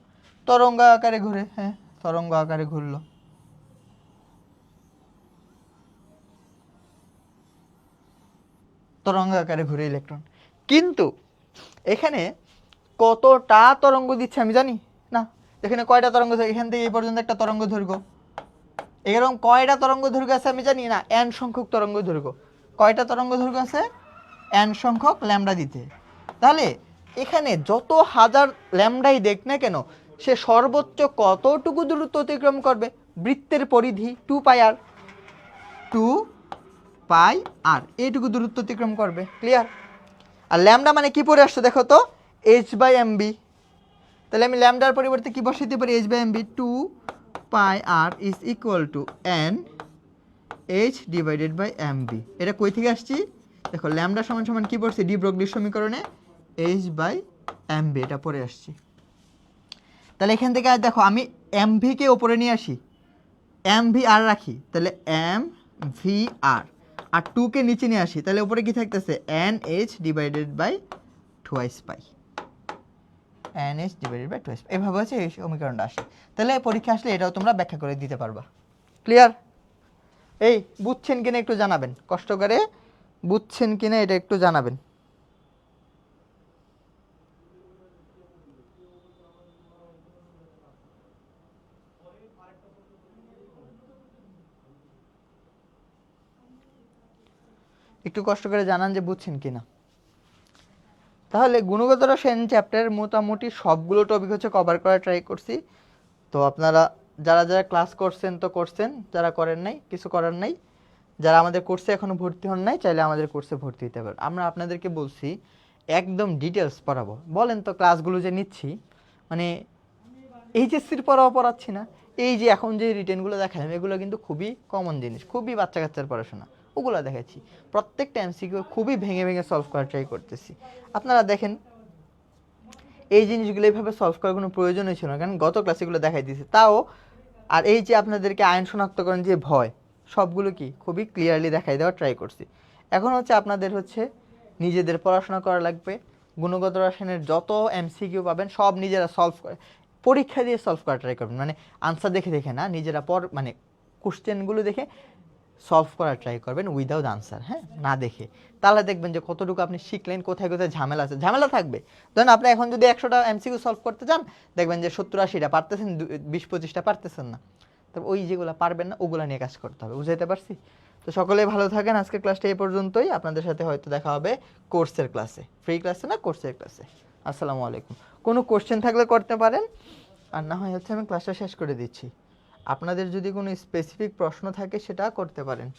তরঙ্গ আকারে ঘুরে, হ্যাঁ তরঙ্গ আকারে ঘুরলো। তরঙ্গ আকারে ঘুরে ইলেকট্রন। কিন্তু এখানে কতটা তরঙ্গ দিচ্ছে আমি জানি না। এখানে কয়টা তরঙ্গ? এখান থেকে এই পর্যন্ত একটা তরঙ্গ দৈর্ঘ্য। এরকম কয়টা তরঙ্গ দৈর্ঘ্য আছে আমি জানি না। এন সংখ্যক তরঙ্গ দৈর্ঘ্য। কয়টা তরঙ্গ দৈর্ঘ্য আছে? এন সংখ্যক ল্যামডা দিতে। তাহলে এখানে যত হাজার ল্যামডাই দেখ না কেন, সে সর্বোচ্চ কতটুকু দূরত্ব অতিক্রম করবে? বৃত্তের পরিধি 2πr, 2πr এইটুকু দূরত্ব অতিক্রম করবে। ক্লিয়ার? আর ল্যামডা মানে কি পড়ে আসছে দেখো তো? H by M V. তাহলে আমি ল্যামডার পরিবর্তে কি বসাইতে পারি? H by M V. 2πr is equal to N H divided by M V. এটা কই থেকে আসছি দেখো? ল্যামডা সমান সমান কি পড়ছে? ডি ব্রগলির সমীকরণে এইচ বাই এম বি এটা পড়ে আসছি। তাহলে এখান থেকে দেখো আমি এম ভিকে ওপরে নিয়ে আসি, এম ভি আর রাখি, তাহলে এম ভি আর, আর 2কে নিচে নিয়ে আসি, তাহলে উপরে কি থাকতেছে? N H divided by twice pi. N H divided by twice pi. এভাবে হচ্ছে এই সমীকরণটা আসে। তাহলে পরীক্ষা আসলে এটাও তোমরা ব্যাখ্যা করে দিতে পারবা। ক্লিয়ার? এই বুঝছেন কিনা একটু জানাবেন, কষ্ট করে বুঝছেন কিনা এটা একটু জানাবেন। একটু কষ্ট করে জানান যে বুঝছেন কিনা। তাহলে গুণগত রসায়ন চ্যাপ্টারের মোটামুটি সবগুলো টপিক হচ্ছে কভার করার ট্রাই করছি। তো আপনারা যারা যারা ক্লাস করছেন তো করছেন, যারা করেন নাই কিছু করার নাই। যারা আমাদের কোর্সে এখনো ভর্তি হন নাই চাইলে আমাদের কোর্সে ভর্তি হতে পারেন। আমরা আপনাদেরকে বলছি একদম ডিটেলস পড়াবো। বলেন তো ক্লাসগুলো যে নিচ্ছি মানে এইচএসসির পড়াও পড়াচ্ছি না, এই যে এখন যে রিটেনগুলো দেখালাম এগুলো কিন্তু খুবই কমন জিনিস, খুবই বাচ্চা কাচ্চার পড়াশোনা, ওগুলো দেখাচ্ছি। প্রত্যেকটা এমসিকিউ খুবই ভেঙে ভেঙে সলভ করার ট্রাই করতেছি। আপনারা দেখেন এই জিনিসগুলো এইভাবে সলভ করার কোনো প্রয়োজনই ছিল না, কারণ গত ক্লাসেগুলো দেখাই দিয়েছে তাও। আর এই যে আপনাদেরকে আইন শনাক্তকরণ যে ভয়, সবগুলো কি খুবই ক্লিয়ারলি দেখাই দেওয়ার ট্রাই করছি। এখন হচ্ছে আপনাদের হচ্ছে নিজেদের পড়াশোনা করা লাগবে, গুণগত রসায়নের যত এমসিকিউ পাবেন সব নিজেরা সলভ করে পরীক্ষা দিয়ে সলভ করা ট্রাই করবেন, মানে আনসার দেখে দেখে না, নিজেরা মানে কোশ্চেনগুলো দেখে সলভ করার ট্রাই করবেন উইদাউট আনসার, হ্যাঁ, না দেখে। তাহলে দেখবেন যে কতটুকু আপনি শিখলেন, কোথায় কোথায় ঝামেলা আছে, ঝামেলা থাকবে। ধরেন আপনি এখন যদি 100টা এমসিকিউ সলভ করতে চান, দেখবেন যে 70-80টা পারতেছেন, 20-25টা পারতেছেন না। তবে ওই যেগুলো পারবেন না ওগুলো নিয়ে কাজ করতে হবে, বুঝাইতে পারছি? তো সকলেই ভালো থাকেন, আজকের ক্লাসটা এই পর্যন্তই। আপনাদের সাথে হয়তো দেখা হবে কোর্সের ক্লাসে, ফ্রি ক্লাসে না, কোর্সের ক্লাসে। আসসালামু আলাইকুম। কোনো কোশ্চেন থাকলে করতে পারেন, আর না হয় হচ্ছে আমি ক্লাসটা শেষ করে দিচ্ছি। আপনাদের যদি কোনো স্পেসিফিক প্রশ্ন থাকে সেটা করতে পারেন।